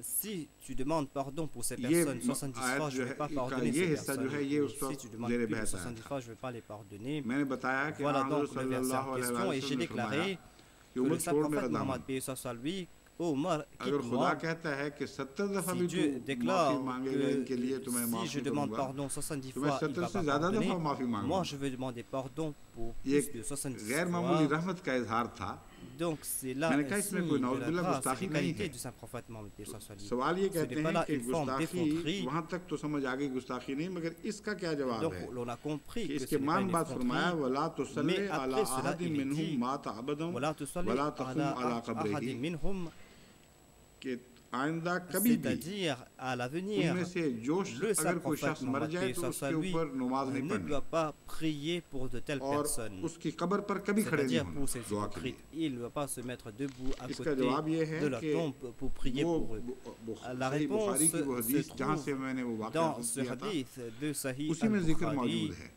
si tu demandes pardon pour ces ये personnes 70 आयत fois, je जो ne vais है pas का pardonner ये ces हिस्सा जो personnes. है ये Et उस si वक्त tu demandes ज़ेर plus de बहस आया 70 था। fois, je ne vais pas les pardonner. मैंने बताया कि Voilà हज़रत donc le verset सल्लल्लाहु en अलैहि question et j'ai वसल्लम ने फरमाया déclaré कि que le उमर saint छोड़ मेरा prophète दामन। Mohammed paix soit lui, ô Omar, अगर खुदा quitte-moi. कहता है कि 70 दफ़ा Si भी Dieu तू déclare माफ़ी मांगेगा इनके लिए तो मैं que माफ़ si je नहीं demande करूँगा। pardon 70 तो मैं fois, il 70 va से pas ज़्यादा pardonner. दफ़ा माफ़ी Moi, मांगूँगा। je vais demander pardon pour ये plus de 70 गैर मामूली fois. रहमत का इजहार था। Donc c'est là मैंने un कहा इसमें signe कोई de la नाउज़ुबिल्लाह grâce et गुस्ताखी des नहीं qualités है। du saint prophète Mohammed paix soit lui. सवाल ये Ce कहते n'est pas हैं là कि une forme गुस्ताखी d'effronterie. वहाँ तक तो समझ आ गई गुस्ताखी नहीं, मगर इसका क्या जवाब Donc है l'on a compris कि que ce इसके n'est pas मान une बात फरमाया effronterie. वला तुसल्ली Mais अला après cela, अहदिम il est मिनहुम dit, माता अबदम Voilà, tu sois वला तकुम अला कब्रिही minhum, कि आइंदा कभी भी c'est-à-dire à l'avenir, उनमें से जो le अगर saint कोई prophète शख्स मर Mohammed जाए paix तो soit उसके lui ऊपर नमाज नहीं ne पढ़नी doit pas prier pour de telles और personnes. उसकी कब्र पर कभी खड़े नहीं C'est-à-dire होना pour ces दुआ के लिए। hypocrites, il ne doit pas se mettre debout à इसका côté जवाब ये है de la कि tombe pour prier वो pour eux. La सही réponse बुखारी की वो se हदीस जहाँ से trouve मैंने वो वाक़या dans नक़ल ce किया था hadith de Sahih उसी में जिक्र al-Bukhari. मौजूद है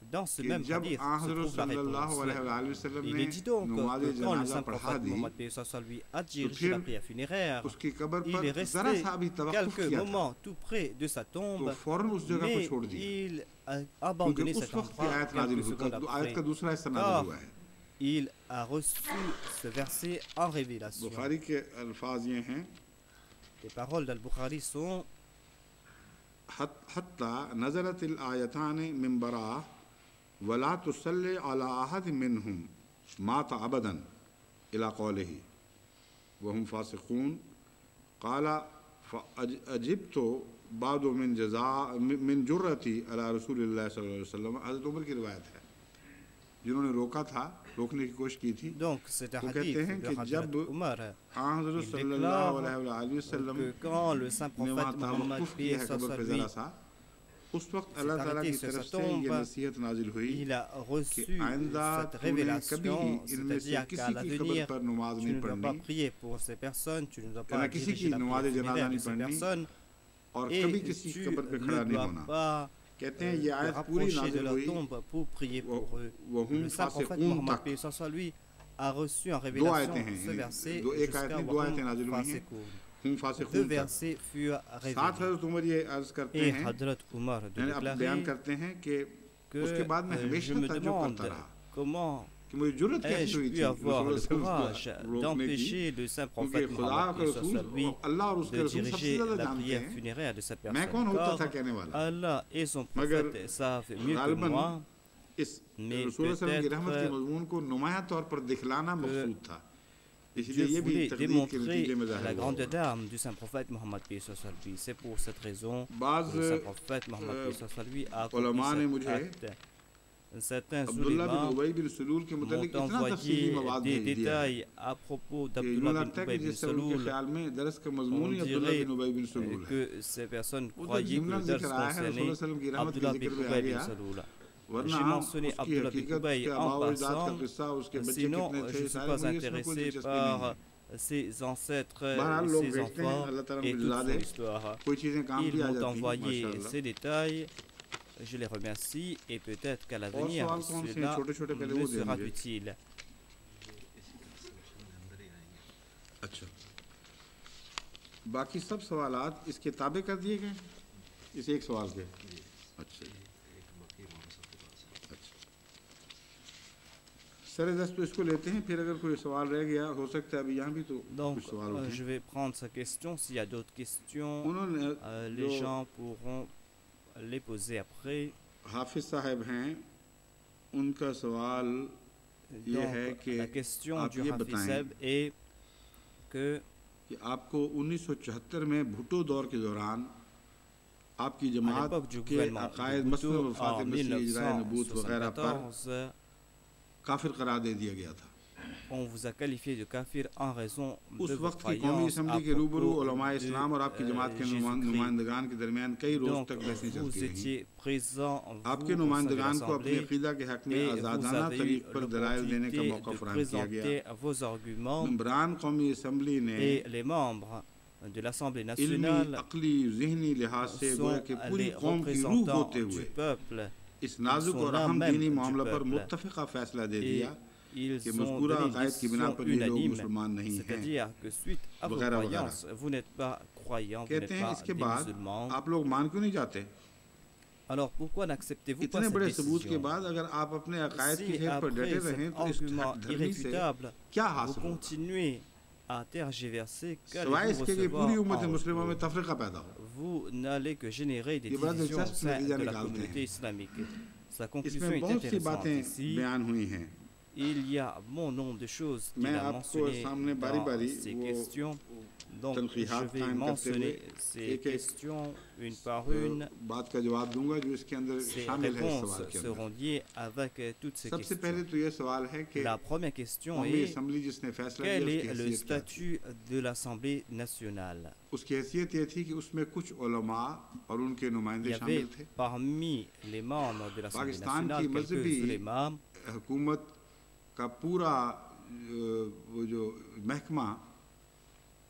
Dans ce कि même जब hadith आ se हज़रत trouve la सल्लल्लाहु réponse. अलैहि वसल्लम Il ने est dit donc नमाज que quand le जनाजा saint पढ़ा prophète दी Mohammed paix soit lui a dirigé फिर la prière funéraire, उसकी कब्र il पर est जरा resté सा भी तवक्कुफ quelques किया था moments tout près de sa तो tombe, फौरन उस जगह को mais छोड़ दिया il a क्योंकि abandonné उस cet वक्त की endroit आयत नाजिल quelques हुई secondes आयत का après. दूसरा हिस्सा car नाजिल हुआ है। il a reçu ce verset en révélation. Bukhari के अल्फाज ये हैं Les paroles d'Al-Bukhari sont हत्ता नज़रतिल आयतान मिन बरा वला तुसल्ली अला अहद मिनहुम माता अबदन इला कौलिही वहुम फासिकून काला अजिब्तो बादो मिन जुर्रती अला रसूलिल्लाह सल्लल्लाहु अलैहि वसल्लम। हज़रत उमर की रिवायत है, जिन्होंने रोका था, रोकने की कोशिश की थी, Donc c'est un वो hadith कहते हैं de कि जब Hazrat Omar. हज़रत Il सल्लल्लाहु déclare अलैहि वसल्लम que quand le saint ने वहाँ prophète Mohammed तवक्कुफ किया है कब्र पे lui ज़रा सा, उस वक्त s'est अल्लाह ताला arrêté की sur तरफ sa से ये tombe, नसीहत नाजिल हुई il a कि reçu आइंदा cette तूने कभी révélation, इनमें से c'est-à-dire किसी qu'à की कब्र l'avenir, पर नमाज tu नहीं ne dois पढ़नी pas prier pour ces personnes, tu ne dois ना pas किसी की diriger la नमाज prière जनाजा funéraire de नहीं ces पढ़नी personnes, और et कभी किसी की tu कब्र पे ne खड़ा नहीं dois होना। pas कहते हैं ये te आयत पूरी rapprocher de नाजिल leur हुई tombe pour prier pour eux. वहुम Le saint prophète फासिकून Mohammed, तक। paix soit sur lui, a reçu en दो révélation आयतें हैं, ce verset दो एक आयत jusqu'à नहीं, दो आयतें Wahum नाजिल हुई हैं, Fasikun. हुम Deux फासिकून तक। versets furent साथ révélés. हज़रत उमर ये अर्ज करते Et हैं, Hadrat Umar de यानी अब बयान déclarer करते हैं कि que उसके बाद मैं je हमेशा me ताज्जुब demande करता रहा comment कि मुझे जुर्रत कैसे ai-je हुई pu थी avoir le रसूल courage को रोकने की, d'empêcher le saint क्योंकि prophète खुदा Mohammed, का paix soit रसूल sur lui, अल्लाह और उसके de रसूल सबसे diriger ज़्यादा la जानते prière हैं funéraire de cette मैं कौन personne. होता था Car कहने वाला। Allah et son मगर prophète savent mieux que गालिबन moi, इस mais रसूल सल्लल्लाहु की रहमत के peut-être मजमून को नुमाया तौर पर दिखलाना मकसूद था, इसलिए Dieu ये भी voulait तकदीर के démontrer नतीजे में ज़ाहिर la हुआ। grande dame du saint prophète Mohammed paix soit sur lui. C'est pour cette raison बाज़ que le saint prophète Mohammed paix soit sur lui a accompli उलमा ने cet मुझे acte. Certains अब्दुल्ला बिन oulémas उबई बिन सलूल के मुतालिक m'ont इतना तफसीली envoyé मवाद des भेज दिया है détails à propos कि यूँ d'Abdullah bin लगता है Ubay कि bin जिस तरह उनके Saloul. ख्याल में दरस का मजमून On ही अब्दुल्ला dirait बिन उबई बिन सलूल है। que ces personnes वो तो croyaient que जिमना le dars जिक्र आया है concernait रसूल सल्लल्लाहु की रहमत Abdullah के bin जिक्र में आ Ubay bin गया, Saloul. वरना J'ai mentionné उसकी Abdullah bin हकीकत Ubay के en आबाओ अजदाद का passant, किस्सा, उसके बच्चे sinon कितने je थे, ne suis सारे pas मुझे इसमें कोई intéressé दिलचस्पी नहीं par है। ses ancêtres, बहरहाल लोग ses भेजते हैं, enfants अल्लाह ताला et मुझे toute ला son दे, histoire. कोई चीज़ें काम Ils भी आ m'ont जाती हैं, envoyé माशाअल्लाह। ces détails. Je les remercie et peut-être qu'à और l'avenir, सवाल कौन से हैं, cela छोटे छोटे पहले me वो दे sera मुझे। utile. अच्छा, बाकी सब सवालात इसके ताबे कर दिए गए इस एक सवाल के। अच्छा अच्छा, सर दस तो इसको लेते हैं, फिर अगर कोई सवाल रह गया हो सकता है अभी यहाँ भी तो Donc, कुछ सवाल होते je हैं। vais prendre sa question. S'il y a d'autres questions, उन्होंने les जो gens pourront les poser après. हाफिज साहब हैं उनका सवाल ये Donc, है कि la question आप du ये Hafiz बताएं Saheb est que कि आपको 1974 में भुट्टो दौर के दौरान आपकी जमात l'époque du के gouvernement अकायद de मसलन Bhutto वफात en मसीह इजराय नबूत वगैरह पर 1974, काफिर करार दे दिया गया था। on vous a qualifié de kafir en raison उस de vos वक्त की कौमी croyances à असम्बली के रूबरू propos उलमा de इस्लाम और आपकी जमात के Jésus-Christ. नुमाइंदगान के दरमियान कई रोज Donc, तक बहसें vous चलती रहीं। étiez présent, आपके vous, au sein de नुमाइंदगान को अपनी l'Assemblée, अकीदा के हक में et vous आज़ादाना avez eu तरीक पर दलाइल देने का l'opportunité मौका de फराहम किया गया। présenter vos arguments, मेंबरान कौमी असम्बली ने et les membres de l'Assemblée इल्मी nationale अकली ज़हनी लिहाज से sont गोया कि पूरी les कौम की रूह représentants होते du हुए peuple. इस नाजुक sont और l'âme अहम même दीनी du मामला पर peuple. मुत्तफ़िक़ा फैसला दे Et दिया ils कि ont मज़कूरा donné une अक़ायद की बिना décision पर ये लोग unanime, मुसलमान नहीं हैं c'est-à-dire que suite à vos वगैरह वगैरह। croyances, vous n'êtes pas croyants, vous कहते n'êtes हैं pas इसके des बाद musulmans. आप लोग मान क्यों नहीं जाते? Alors pourquoi n'acceptez-vous pas इतने cette बड़े सबूत के décision? बाद अगर आप अपने अकायद की Si खेत पर après डटे cet रहें तो इस argument धरनी से irréfutable, क्या vous हासिल होगा? continuez à tergiverser, सिवाय qu'allez-vous इसके कि पूरी recevoir उम्मत en मुस्लिमों में retour? तफरीका पैदा हो। Vous n'allez que générer des ये बड़ा divisions au दिलचस्प sein नतीजा de la निकालते communauté हैं। islamique. Sa conclusion इसमें est बहुत सी intéressante बातें ici. बयान हुई हैं। Il y a bon nombre de choses qu'il मैं a आपको mentionnées सामने बारी dans बारी ces वो questions. Donc, je तनकीहात vais कायम करते हुए mentionner ces एक-एक questions une par une. बात का जवाब दूंगा जो इसके अंदर Ces शामिल है इस सवाल réponses के अंदर। seront liées avec toutes ces सबसे पहले questions. तो ये सवाल है कि La première question कौमी est असम्बली जिसने फैसला quel लिया est उसकी le हैसियत क्या थी? statut de l'Assemblée nationale? उसकी हैसियत ये थी कि उसमें कुछ उलमा और उनके Il नुमाइंदे y avait शामिल थे। parmi les membres de l'Assemblée Pakistan nationale की quelques मजहबी ulémas हुकूमत का पूरा वो जो महकमा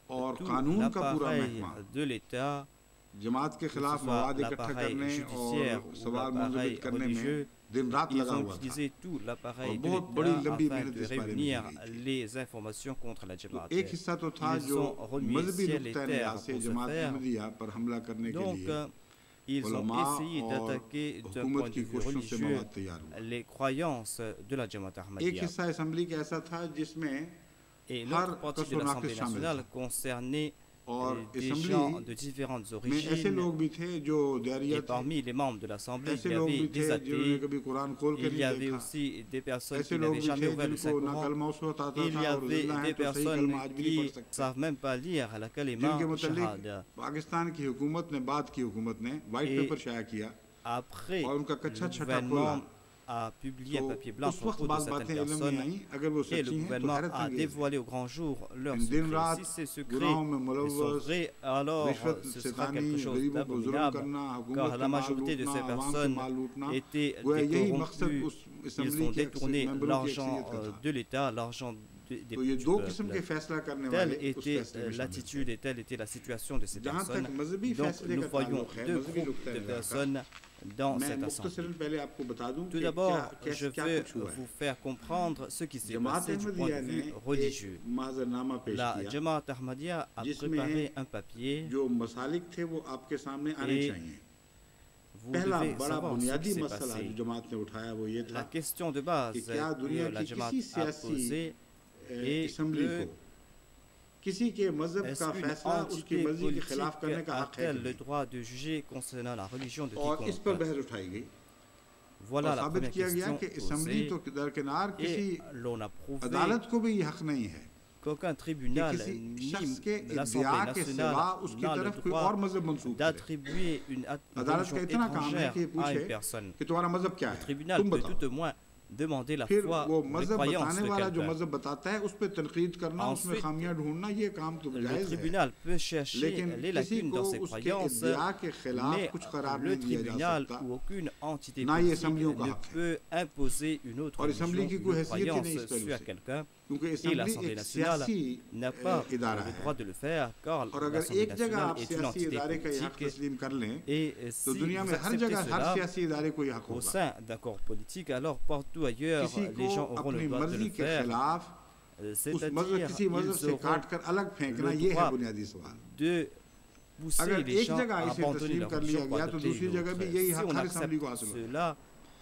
और tout कानून का पूरा l'appareil महकमा de l'État, जमात के que ce खिलाफ soit मवाद इकट्ठा l'appareil करने judiciaire और ou सवाल l'appareil मुंजमद करने में religieux, दिन रात ils लगा ont हुआ था। utilisé tout l'appareil और de बहुत बड़ी l'État लंबी afin मेहनत de इस बारे में réunir की गई थी। les informations contre la तो Jamaat. एक हिस्सा तो था Ils जो ont remué मजहबी ciel et नुक्ता terre निगाह से pour ce जमात faire. अहमदिया पर हमला करने के Donc, लिए ils ont उलमा essayé और d'attaquer d'un हुकूमत point de की vue कोशिशों से religieux मवाद तैयार हुआ। les croyances de la Jamaat एक Ahmadiyya. हिस्सा असम्बली का ऐसा था जिसमें Et हर l'autre partie de कसर l'Assemblée नाकिस शामिल nationale था concernait और des assembly gens de différentes में ऐसे origines. लोग भी थे जो दैरिया Et थे, parmi les membres de l'Assemblée, ऐसे il y लोग avait भी des थे जिन्होंने athées, कभी कुरान खोल कर il y नहीं avait देखा, aussi des personnes ऐसे qui लोग n'avaient भी jamais थे ouvert le जिनको न Saint-Coran, कलमा उसमें आता था il y और avait जिंदा des है तो सही personnes कलमा आज भी नहीं पढ़ qui ne सकते, savent même pas lire la kalima जिनके मुतालिक shahada. पाकिस्तान की हुकूमत ने बाद की हुकूमत ने वाइट Et पेपर शाया किया Après और उनका कच्चा le छठा खोला gouvernement a publié un papier blanc à propos de certaines personnes et le gouvernement a dévoilé au grand jour leurs secrets. Si ces secrets sont vrais, alors ce sera quelque chose d'abominable, car la majorité de ces personnes étaient des corrompus. Ils ont détourné l'argent de l'État, l'argent du peuple. Telle était l'attitude et telle était la situation de ces personnes. Donc nous voyons deux groupes de personnes dans cette assemblée. Tout d'abord, je veux vous faire comprendre ce qui s'est passé du point de vue religieux. La Jamaat Ahmadiyya a préparé un papier et vous devez savoir ce qui s'est passé. La question de base que la Jamaat a posée est est-ce qu'une entité politique a-t-elle le droit de juger concernant la religion de quiconque? Voilà la première question posée et l'on a prouvé qu'aucun tribunal ni l'Assemblée nationale n'a le droit d'attribuer une religion étrangère à une personne. Le tribunal peut tout au moins demander la foi, les croyances de quelqu'un. Ensuite, le tribunal peut chercher les lacunes dans ses croyances, mais le tribunal ou aucune entité politique ne peut imposer une autre religion ou croyance sur quelqu'un. Et l'Assemblée nationale n'a pas le droit de le faire, car l'Assemblée nationale est une entité politique. Et si vous acceptez cela au sein d'un corps politique, alors partout ailleurs, les gens auront le droit de le faire. C'est-à-dire qu'ils auront le droit de pousser les gens à abandonner leur religion pour adopter une autre. Si on accepte cela,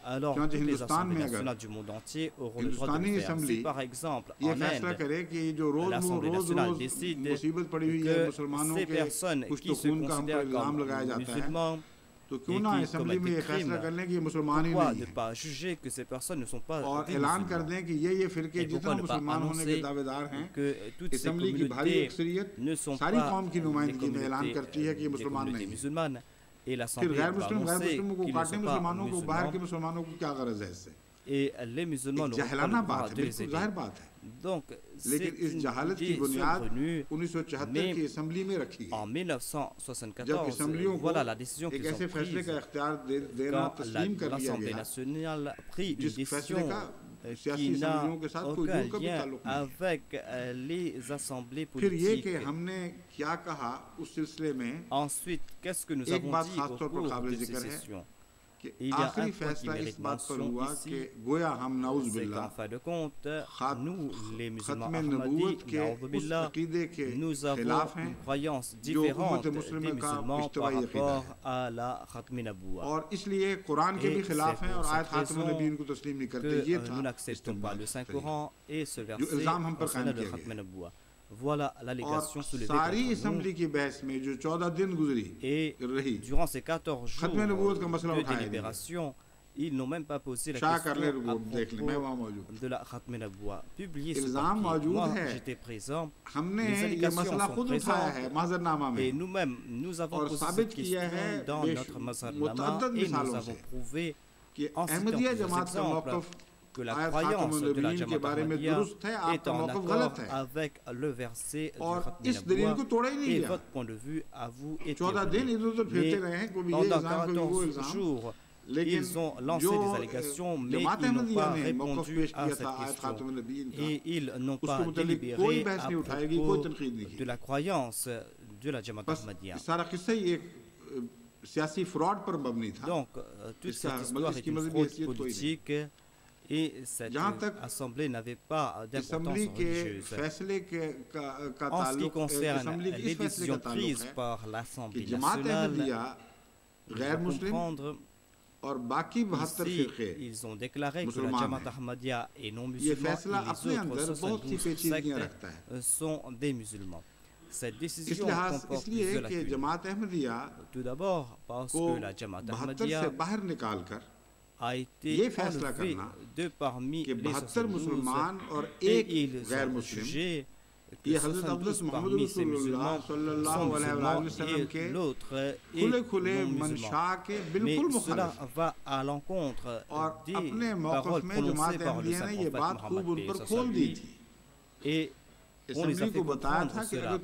alors toutes les assemblées nationales du monde entier auront le droit de le faire. Si par exemple en Inde, l'Assemblée nationale décide que ces personnes qui se considèrent comme musulmans et qui commettent des crimes, pourquoi ne pas juger que ces personnes ne sont pas des musulmans? Et pourquoi ne pas annoncer que toutes ces communautés ne sont pas des communautés musulmanes? Et l'Assemblée va annoncer qu'ils ne sont pas musulmans et les musulmans n'auront pas le droit de les aider. Donc, c'est une idée saugrenue, mais en 1974, voilà la décision qu'ils ont prise quand l'Assemblée nationale a pris une décision qui n'a aucun lien avec les assemblées politiques. Ensuite, qu'est-ce que nous avons dit au cours de ces sessions? Il y a un point qui mérite mention ici, c'est qu'en fin de compte, nous, les musulmans Ahmadis, nous avons une croyance différente des musulmans par rapport à la Khatmi Nabuwa. Et c'est pour cette raison que nous n'acceptons pas le Saint-Coran et ce verset concernant le Khatmi Nabuwa. Voilà l'allégation soulevée contre nous. Et durant ces 14 jours de délibération, ils n'ont même pas posé la question à propos de la Khatmi Nabuwa. Publié ce papier, moi j'étais présent, les allégations sont présentes et nous-mêmes nous avons posé cette question dans notre Mazhar-Nama et nous avons prouvé en citant plusieurs exemples que la croyance de la Jamaat Ahmadiyya est en accord avec le verset du Khatmi Nabuwa et votre point de vue à vous est erroné. Pendant 14 jours, ils ont lancé des allégations, mais ils n'ont pas répondu à cette question. Et ils n'ont pas délibéré à propos de la croyance de la Jamaat Ahmadiyya. Donc, toute cette histoire est une fraude politique. Et cette assemblée n'avait pas d'importance religieuse. En ce qui concerne les décisions prises par l'Assemblée nationale, il faut comprendre, ici, ils ont déclaré que la Jamaat Ahmadiyya est non musulman et les autres 72 sectes sont des musulmans. Cette décision comporte plusieurs lacunes. Tout d'abord, parce que la Jamaat Ahmadiyya a été enlevé de parmi les 72 et ils ont jugé que 72 parmi ces musulmans sont musulmans et l'autre est non-musulman. Mais cela va à l'encontre des paroles prononcées par le saint prophète Mohammed. Et on les a fait comprendre cela.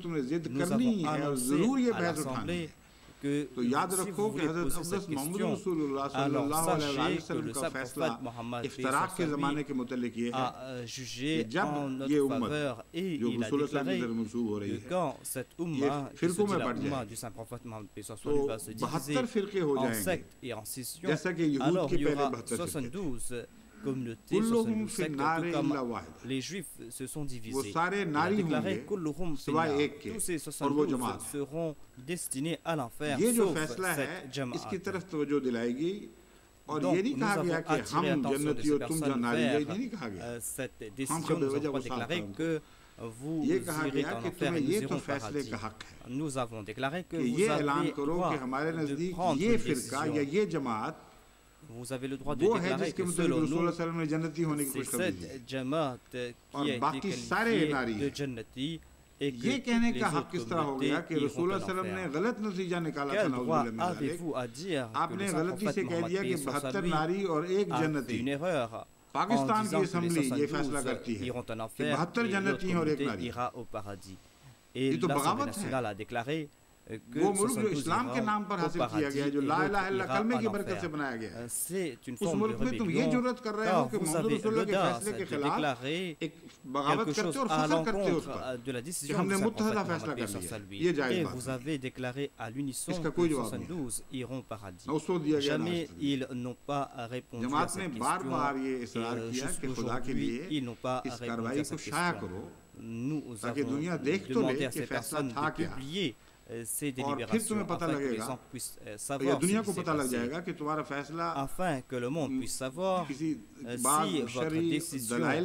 Nous avons annoncé à l'Assemblée que si vous voulez poser cette question, alors sachez que le saint prophète Mohammed a jugé en notre faveur et il a déclaré que quand cette Ummah, qui se dit la Ummah du saint prophète Mohammed va se diviser en sectes et en scissions, alors il y aura 72 communautés, 72 sectes, tout comme les Juifs se sont divisés. Il a déclaré Kulluhum finnar. Tous ces 72 seront destinés à l'enfer, sauf cette Jamaat. Donc, nous avons attiré l'attention de ces personnes vers cette décision. Nous n'avons pas déclaré que vous irez en enfer et nous irons au paradis. Nous avons déclaré que vous avez le droit de prendre une décision. Vous avez le droit de déclarer que selon nous, c'est cette Jamaat qui a été qualifiée de Jannati et que toutes les autres communautés iront en enfer. Quel droit avez-vous à dire que le saint prophète Mohammed a fait une erreur en disant que les 72 iront en enfer et l'autre communauté ira au paradis? Et l'Assemblée nationale a déclaré que c'est une forme de rébellion, car vous avez l'audace de déclarer quelque chose à l'encontre de la décision du saint prophète Mohammed, et vous avez déclaré à l'unisson que 72 iront au paradis. Jamais ils n'ont pas répondu à cette question, et jusqu'aujourd'hui ils n'ont pas répondu à cette question. Nous avons demandé à ces personnes de publier ces délibérations afin que les gens puissent savoir ce qui s'est passé, afin que le monde puisse savoir si votre décision a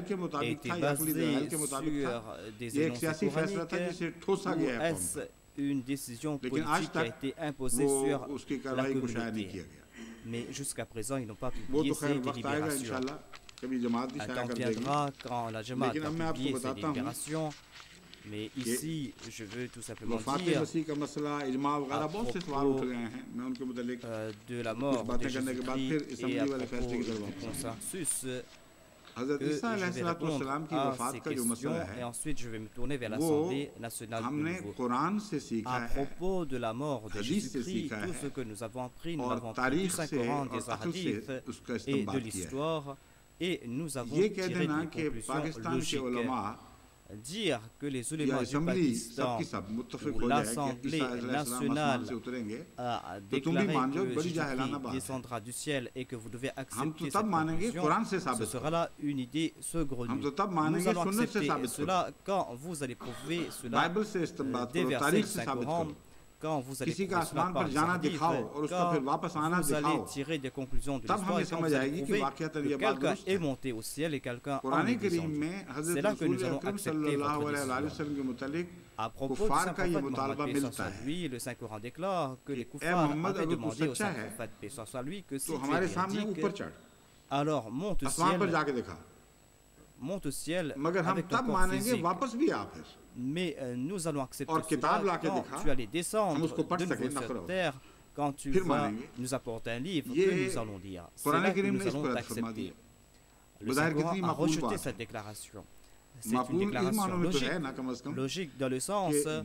été basée sur des énoncés coraniques ou est-ce une décision politique qui a été imposée sur la communauté. Mais jusqu'à présent, ils n'ont pas publié ces délibérations. Un temps viendra quand la Jamaat a publié ces délibérations. Mais ici, je veux tout simplement dire à propos de la mort de Jésus-Christ et à propos du consensus que je vais répondre à ces questions et ensuite je vais me tourner vers l'Assemblée nationale de nouveau. À propos de la mort de Jésus-Christ, tout ce que nous avons appris, nous l'avons appris du Saint-Coran, des hadiths et de l'histoire, et nous avons tiré des conclusions logiques. Dire que les ulémas du Pakistan ou l'Assemblée nationale a déclaré que Jésus-Christ descendra du ciel et que vous devez accepter cette conclusion, ce sera là une idée saugrenue. Nous allons accepter cela quand vous allez prouver cela des versets du Saint-Coran, quand vous allez prouver cela par les hadiths, quand vous allez tirer des conclusions de l'histoire et quand vous allez prouver que quelqu'un est monté au ciel et quelqu'un en est descendu. C'est là que nous allons accepter votre décision. À propos du saint prophète Mohammed, paix soit sur lui, le Saint-Coran déclare que les koufars avaient demandé au saint prophète, paix soit sur lui, que si tu es véridique, alors monte au ciel avec ton corps physique. Mais nous allons accepter cela quand tu allais descendre de nouveau sur terre, quand tu vas nous apporter un livre que nous allons lire. C'est là que nous allons t'accepter. Le Saint-Coran a rejeté cette déclaration. C'est une déclaration logique dans le sens que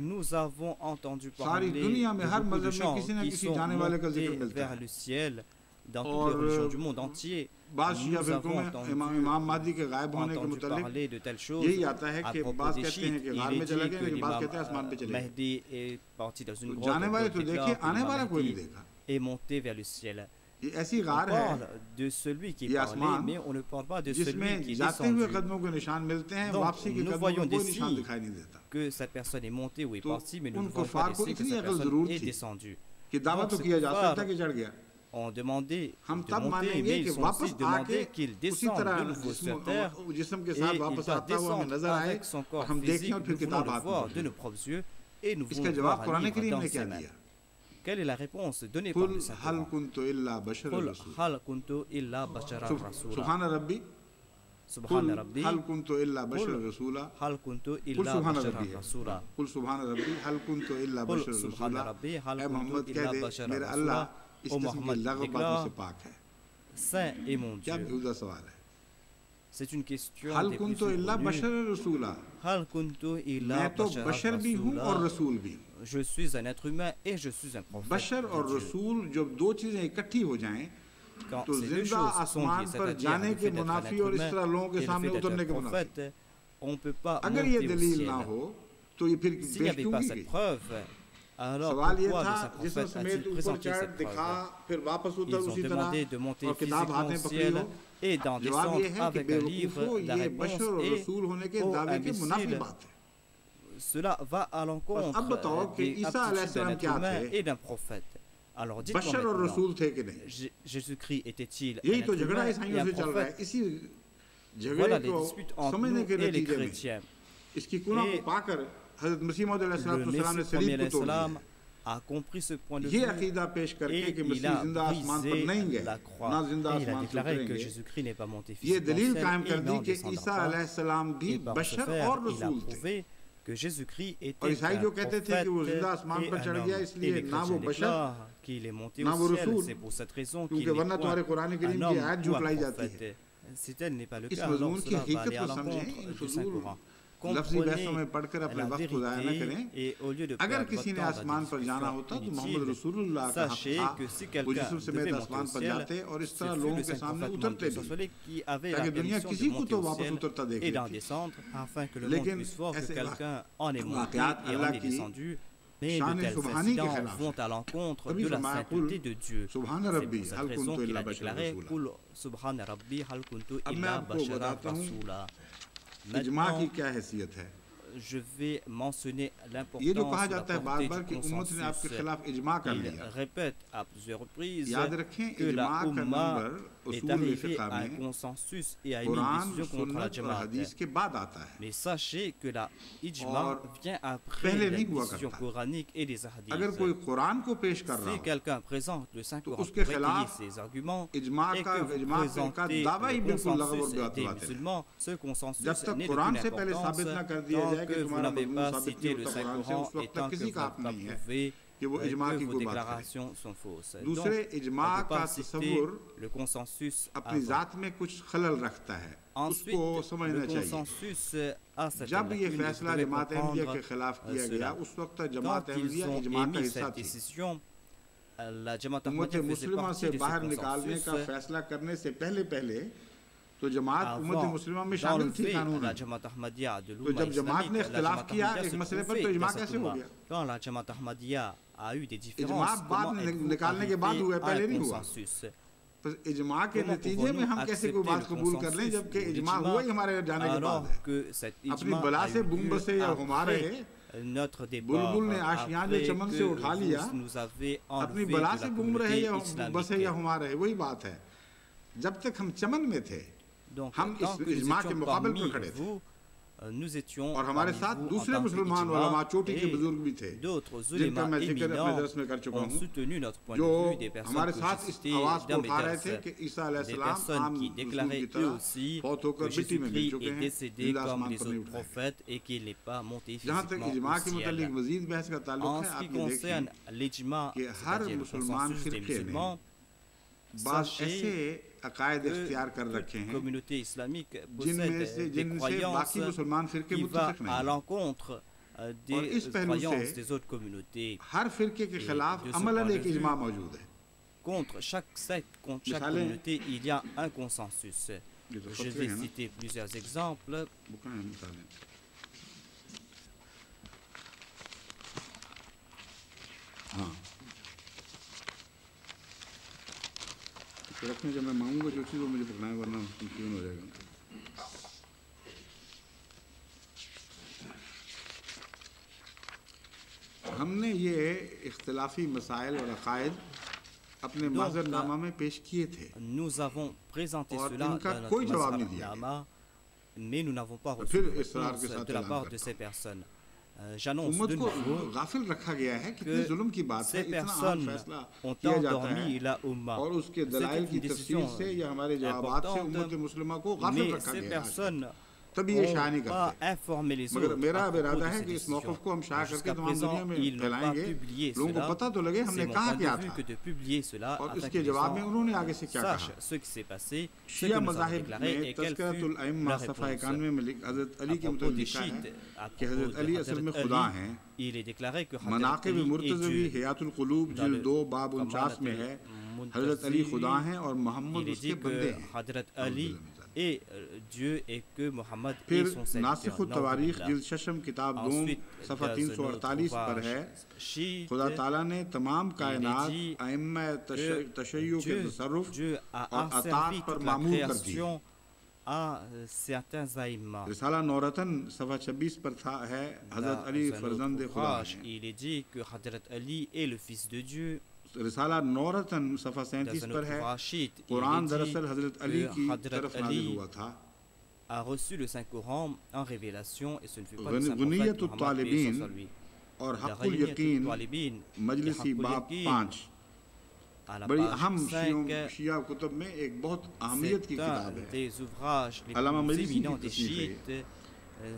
nous avons entendu parler de beaucoup de gens qui sont montés vers le ciel dans toutes les religions du monde entier. Nous avons entendu parler de telles choses à propos des chiites. Il est dit que l'imam Mahdi est parti dans une grotte, est monté vers le ciel. On parle de celui qui est parlé, mais on ne parle pas de celui qui est descendu. Donc, nous voyons des signes que cette personne est montée ou est partie, mais nous ne voyons pas des signes que cette personne est descendue. Donc, ont demandé de monter, mais ils ont aussi demandé qu'il descende de nouveau sur terre et il doit descendre avec son corps physique. Nous voulons le voir de nos propres yeux et nous voulons voir un livre dans ses mains. Quelle est la réponse donnée par le Saint-Coran? Subhan Rabbi, hal kuntu illa bashar rasula, hal kuntu illa basharan rasula. Qul subhan rabbi hal kuntu illa bashar rasula. ऐ मोहम्मद कह दे मेरा अल्लाह इस किस्म की लग़व बातों से पाक है। Saint est mon क्या Dieu. बेहुदा सवाल है। C'est une question हल des plus कुंतु इल्ला बशर saugrenues. रसूला, Hal kuntu illa मैं तो basharan बशर भी हूँ और rasula. रसूल भी। Je suis un être humain et je suis un prophète. बशर de और Dieu. रसूल जब दो चीजें इकट्ठी हो जाएं Quand तो ces deux जिंदा choses sont आसमान liées, पर c'est-à-dire जाने le के fait d'être un मुनाफी être और इस humain तरह लोगों के et le सामने fait d'être उतरने un के मुनाफी। prophète, on ne peut pas अगर ये monter au दलील ciel. ना हो तो ये फिर S'il n'y पेश avait क्यों pas की cette गई? preuve, alors सवाल ये pourquoi था le saint जिसने prophète समेत a-t-il ऊपर présenté चढ़ cette दिखा preuve? फिर वापस Ils उतर ont उसी demandé de तरह monter और किताब हाथ physiquement au में पकड़ी हो। ciel et d'en जवाब ये descendre है कि avec un livre, बेवकूफो la ये réponse बशर और est रसूल होने के ô दावे के मुनाफी imbécile. बात है। Cela va à l'encontre अब बताओ कि des ईसा aptitudes d'un अलैहिस्सलाम être क्या humain थे? et d'un prophète. Alors dites-moi बशर और maintenant, रसूल थे कि नहीं? Jésus-Christ était-il un यही तो être झगड़ा humain et ईसाइयों un से चल रहा है। prophète? इसी झगड़े Voilà les को disputes entre समझने nous के et les नतीजे में chrétiens. इसकी कुना को Et पाकर हजरत मसीह मौद Le अलैहिस्सलाम ने Messie सलीब premier को तोड़ दिया। salam a compris ce point de ये vue अकीदा पेश करके et कि il मसीह a जिंदा आसमान पर नहीं brisé गए, la ना croix जिंदा et il a आसमान से déclaré que उतरेंगे, Jésus-Christ n'est pas monté ये physiquement au दलील ciel कायम कर et दी n'en कि ईसा descendra pas. अलैहिस्सलाम भी Et par ce बशर faire, और il a रसूल थे। prouvé que Jésus-Christ और était ईसाई un जो कहते थे कि वो prophète जिंदा आसमान et पर un चढ़ गया homme. Et इसलिए les ना वो chrétiens बशर déclarent qu'il est monté ना au वो ciel. रसूल, C'est pour cette raison क्योंकि qu'il n'est वरना तुम्हारे point कुरान करीम un की homme आयत ou झूठ un लाई जाती है। prophète. Si tel n'est pas le इस cas, alors मजमून की cela va हकीकत aller à को समझें, l'encontre du Saint-Coran. लफ्ज़ी बहसों में Comprenez पढ़कर अपने la वक्त को ज़ाया न vérité करें। et au lieu de अगर perdre किसी votre ने temps dans आसमान des पर जाना होता तो discussions मोहम्मद inutiles, रसूलुल्लाह का हक sachez था que si वो quelqu'un यूसुफ समेत devait monter आसमान au पर ciel, जाते और इस ce तरह fut लोगों le के saint सामने prophète उतरते Mohammed भी Soleil qui avait la ताकि दुनिया permission किसी de को monter तो au वापस ciel उतरता देख et d'en लेती। descendre afin que le monde लेकिन puisse voir que ऐसे quelqu'un en est monté वाक़यात et en अल्लाह est की descendu. Mais शान de tels सुबहानी के incidents खिलाफ vont à l'encontre तभी de la फरमाया sainteté de Dieu. सुबहान C'est रब्बी pour cette हल raison कुन्तु qu'il इल्ला a बशरन déclaré रसूला। Qul subhana rabbi hal kuntu अब मैं illa आपको basharan बताता हूँ rasula. इजमा की Maintenant, क्या हैसियत है। je vais mentionner ये जो कहा l'importance de la जाता है बार portée बार du कि उम्मत ने आपके consensus. खिलाफ इजमा कर Il लिया। répète à plusieurs reprises याद रखें que la इजमा का Ummah नंबर est उसूल arrivée फिक़ह à un में consensus et à une कुरान décision contre la सुन्नत और Jamaat. हदीस के बाद आता है। Mais sachez que la ijma और vient après पहले la नहीं हुआ décision करता। coranique et les अगर hadiths. कोई कुरान को पेश कर रहा Si हो quelqu'un présente le Saint तो Coran उसके pour étayer खिलाफ ses arguments इजमा et का que vous इजमा का présentez दावा ही le बिल्कुल लगब और consensus बात des है। musulmans, ce consensus जब तक n'est कुरान d'aucune से पहले importance साबित ना कर दिया tant जाए कि que vous तुम्हारा n'avez मजमून pas साबित cité नहीं le होता Saint कुरान से, Coran उस et वक्त tant तक que किसी vous का हक n'avez pas नहीं है prouvé कि वो इजमा que की vos कोई बात करे। déclarations sont fausses. Donc, दूसरे on इजमा ne peut का pas citer तसव्वुर le consensus अपनी avant. जात में कुछ खलल रखता है, Ensuite, उसको समझना le चाहिए। consensus a cette जब ये lacune, vous फैसला devez जमात अहमदिया comprendre के खिलाफ किया cela. गया उस वक्त Quand जमात ils अहमदिया ont इजमा का émis हिस्सा cette थी। décision, la Jamaat उम्मत Ahmadiyya faisait मुस्लिमा partie से de बाहर ce निकालने का consensus फैसला करने से पहले तो जमात उम्मत avant मुस्लिमा में शामिल थी d'enlever कानून। la Jamaat Ahmadiyya de तो l'Oumma जब जमात ने islamique. La इख्तिलाफ Jamaat किया Ahmadiyya एक se मसले पर trouvait तो इजमा dans cette कैसे हो Oumma. गया? Quand la Jamaat Ahmadiyya a eu des इजमा différences, बाद comment êtes-vous निकालने के बाद arrivé हुआ, à पहले un नहीं हुआ। consensus? पर इजमा के Comment नतीजे में हम pouvons-nous कैसे कोई accepter बात le कबूल कर लें consensus जबकि ou इजमा l'ijma हुआ ही हमारे जाने के बाद alors है। que cet अपनी ijma बला a से eu बुम lieu बसे या हुमा après रहे, notre départ, बुलबुल ने आशियाँ जो après चमन से que उठा लिया, vous nous avez अपनी enlevé बला de से la बुम रहे communauté या बसे या islamique. हुमा रहे, वही बात है। जब तक हम चमन में थे Donc, हम tant इस que nous इजमा के étions मुकाबले parmi पर खड़े थे vous, nous étions और हमारे parmi साथ vous en दूसरे tant मुसलमान qu'ijma, उलमा चोटी के et बुजुर्ग भी थे d'autres जिनका मैं ulémas जिक्र अपने éminents दर्स में कर चुका ont हूँ, soutenu notre point जो de vue, des personnes हमारे que साथ j'ai इस citées आवाज को dans mes उठा रहे थे dars, कि ईसा des अलैहिस्सलाम personnes आम qui रसूल déclaraient की eux तरह aussi फौत होकर que मिट्टी में मिल Jésus-Christ चुके est हैं, décédé जिंदा comme आसमान les पर नहीं autres उठाए। prophètes et qu'il n'est pas monté जहाँ तक physiquement इजमा au के मुतालिक ciel. मजीद बहस का ताल्लुक En है, ce आप qui ये concerne देखें l'ijma, कि हर c'est-à-dire le मुसलमान consensus des फिरके ने musulmans, बाद ऐसे अकायद इख्तियार कर toute रखे हैं communauté islamique जिनमें possède से des जिनसे croyances बाकी मुसलमान फिरके qui va मुत्तफिक à नहीं हैं। l'encontre और des इस पहलू croyances से des autres communautés. हर फिरके के Et खिलाफ de ce Amlan point de एक vue, इजमा मौजूद है। Contre chaque secte, contre chaque मिसालें- communauté, il y a un consensus. ये तो Je फतवे vais हैं ना, citer plusieurs exemples. वो कहाँ हैं मिसालें? हाँ, तो रखने जब मैं मांगूंगा जो चीज़ वो मुझे पकड़ना है, वरना कंफ्यूजन हो जाएगा। हमने ये इख्तिलाफी मसाइल और अकायद अपने Donc, माजरनामा में पेश किए थे Nous avons présenté और cela इनका dans notre कोई जवाब नहीं Mazhab दिया al-Ulama, mais nous n'avons pas तो reçu फिर de इसरार के réponse साथ de la ऐलान part करता de ces personnes. j'annonce उम्मत de को nouveau गाफिल रखा गया है, कितने que जुल्म की बात है, ces इतना आम personnes फैसला ont किया जाता endormi है la Oumma. और उसके C'était दलाइल की une तफसीर décision से या हमारे जवाबात से importante, उम्मत मुस्लिमा को गाफिल mais रखा ces गया है आज personnes तक। तभी ये शाया नहीं n'ont pas करते। informé les मगर autres मेरा à अब propos इरादा de है ces कि इस décisions. मौक़िफ़ को हम शाया करके Jusqu'à तमाम दुनिया présent, में ils n'ont pas फैलाएंगे, publié लोगों को cela. पता तो लगे C'est हमने mon कहा point क्या de vue था que de publier cela और afin इसके que les जवाब में gens उन्होंने आगे से क्या sachent कहा। ce qui s'est passé, ce शिया que nous avons मज़ाहिब déclaré में et quelle fut तज़किरतुल अइम्मा la सफ़ा réponse. 91 में हज़रत À अली के propos मुतल्लिक़ des लिखा है chiites, à कि propos हज़रत de अली असल में Hazrat खुदा Ali, हैं। il est déclaré que Hazrat मनाक़िब Ali est मुर्तज़वी Dieu. हयातुल क़ुलूब Dans जिल्द le 2 बाब 49 Kamanat में है, al-Muntazir, हज़रत अली खुदा हैं और मोहम्मद il est उसके dit बंदे que हैं। Hazrat Ali est Dieu et que Mohammed est फिर son serviteur. नासिख़ुत तवारीख़ जिल्द शशम किताब 2 Ensuite, सफ़ा dans un 348 autre पर है, ouvrage chiite, खुदा ताला ने तमाम कायनात dit अइम्मा que तशय्युअ के तसर्रुफ़ Dieu a और अतात asservi पर toute la मामूर कर दी। création à certains aïmmats. रिसाला नौरतन सफ़ा 26 पर था है, हज़रत अली Dans un फर्जंद autre खुदा ouvrage, हैं। il est dit que Hazrat Ali est le fils de Dieu. रिसाला नौरतन सफ़ा Dans 37 un पर autre है, ouvrage chiite, il Quran est dit दरअसल हज़रत अली que की Hazrat तरफ नाज़िल Ali हुआ था। a reçu le Saint-Coran en révélation et ce ne fut pas le Saint-Prophète गुनियत Mohammed तालिबीन paix soit sur lui. और La हक़ुल Ghaniyat यकीन al-Talibin मजलिसी et Haqqul बाब Yaqin 5 à la बड़ी page अहम 5, शिया कुतुब में एक बहुत अहमियत की c'est किताब un है। des ouvrages les Allama plus Majlisi éminents की des तसनीफ़ है। chiites.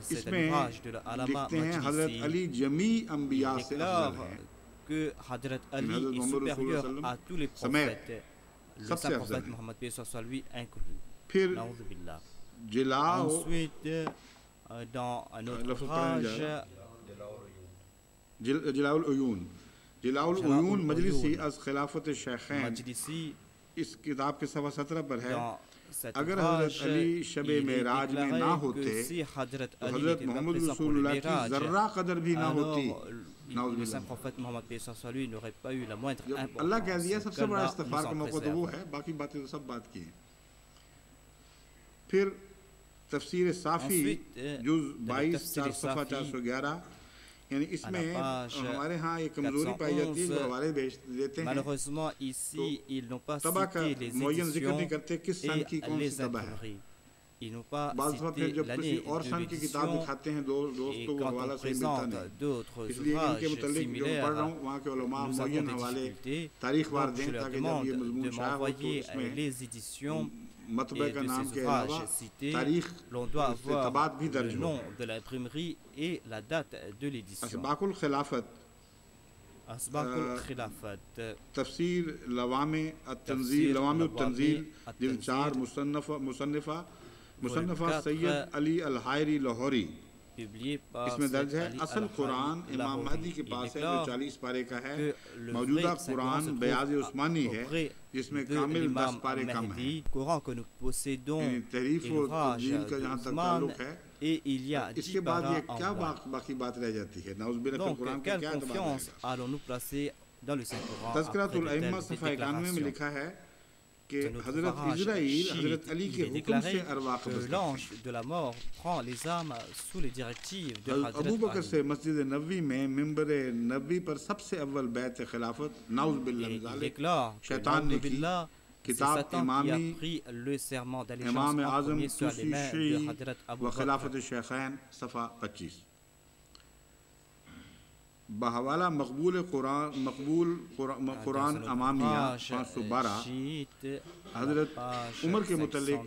C'est un इसमें ouvrage de l'Allama लिखते हैं हज़रत Majlisi. अली जमी अम्बिया Il से déclare अफजल हैं। que Hazrat Ali Hazrat est Muhammad supérieur Rasulullah à tous les समेत prophètes, le सबसे saint अफजल prophète हैं। Mohammed paix soit sur lui inclus. फिर Na'udhu billah. जिलाओ Ensuite, dans un autre लफ्ज़ पढ़ने जा ouvrage, रहा जिलाउल उयून जिलाउल उयून मजलिसी अज़ खिलाफत शेखैन Majlisi, इस किताब के सफ़ा 17 पर है। dans cet अगर ouvrage, हज़रत अली शब il est मेराज में déclaré ना que होते si Hazrat तो Ali हज़रत n'était pas Mohammad présent pour le रसूलुल्लाह की Miraj, ज़र्रा कदर भी ना होती। alors le saint prophète Mohammed paix soit lui n'aurait pas eu la moindre जब importance. अल्लाह कह दिया सबसे बड़ा qu'Allah इस्तग़फ़ार nous का en मौका तो वो préserve. है, बाकी बातें तो सब बात की हैं। फिर तफसीर साफ़ी Ensuite, जुज़ dans le 22 Tafsir 4 सफ़ा Safi, 411 यानी इसमें page हमारे यहाँ एक कमज़ोरी पाई जाती है जो 411, हवाले भेज देते हैं। Malheureusement, ici, ils n'ont pas तबा का cité les मुअय्यन जिक्र éditions नहीं करते किस सन et की कौन सी les तबा है। imprimeries. Ils n'ont pas बाज़ दफ़ा फिर cité जब किसी l'année और de सन की किताब l'édition दिखाते हैं et दोस्तों को quand हवाला on सही मिलता présente नहीं। d'autres इसलिए इनके ouvrages मुतल्लिक़ जो मैं पढ़ रहा हूँ वहाँ के उलमा nous avons मुअय्यन des हवाले difficultés. तारीख वार Donc, दें je leur ताकि जब demande ये मज़मून de शाया हो तो m'envoyer उसमें les éditions मतबे et का de नाम ces के ouvrages अलावा cités. तारीख L'on doit से तबाद avoir भी दर्ज le हो। nom de l'imprimerie et la date de l'édition. असबाकुल खिलाफत Asbaqul Khilafat. तफसीर लवामे तफसीर लवामे तंजील लवामे जिल्द 4 at-Tanzil, मुसन्नफ़ा volume सैयद 4, अली अल-हायरी लाहौरी publié par इसमें दर्ज है Ali असल al-Khali कुरान इमाम Lahori. महदी के Il पास है जो déclare 40 पारे का है। que le मौजूदा vrai कुरान Saint-Coran se बयाज़ trouve उस्मानी है auprès जिसमें de कामिल 10 l'imam पारे कम है। Mahdi. Coran que nous possédons यानी तहरीफ est और l'ouvrage तब्दील का जहाँ तक d'Ousmane ताल्लुक है, et il y a 10 इसके बाद ये paras क्या en bas. बाकी बात रह जाती है। नाउज़ बिल्लाह Donc, कुरान का quelle क्या एतबार confiance रहेगा। allons-nous placer dans le Saint-Coran तज़किरतुल après de अइम्मा telles सफ़ा 91 में déclarations? लिखा है कि Dans notre हज़रत ouvrage इज़राइल chiite, हज़रत अली il के est हुक्म déclaré से अरवाह que कब्ज़ करते l'ange हैं। de la mort prend les âmes sous les directives de हज़रत अबू बकर Hazrat से Ali. मस्जिद नबवी में मिंबर नबी पर सबसे अव्वल बैत खिलाफत नाउज़ बिल्लाह Et मिन il ज़ालिक déclare que शैतान ने की। Billah, c'est किताब Satan qui a Emami pris le serment d'allégeance इमाम en आज़म premier sur les तुसी mains she de Hazrat Abu व Bakr. खिलाफत शेखैन सफ़ा 25 बहवाला मकबूल कुरान अमामिया 512 हज़रत उमर के मुतल्लिक़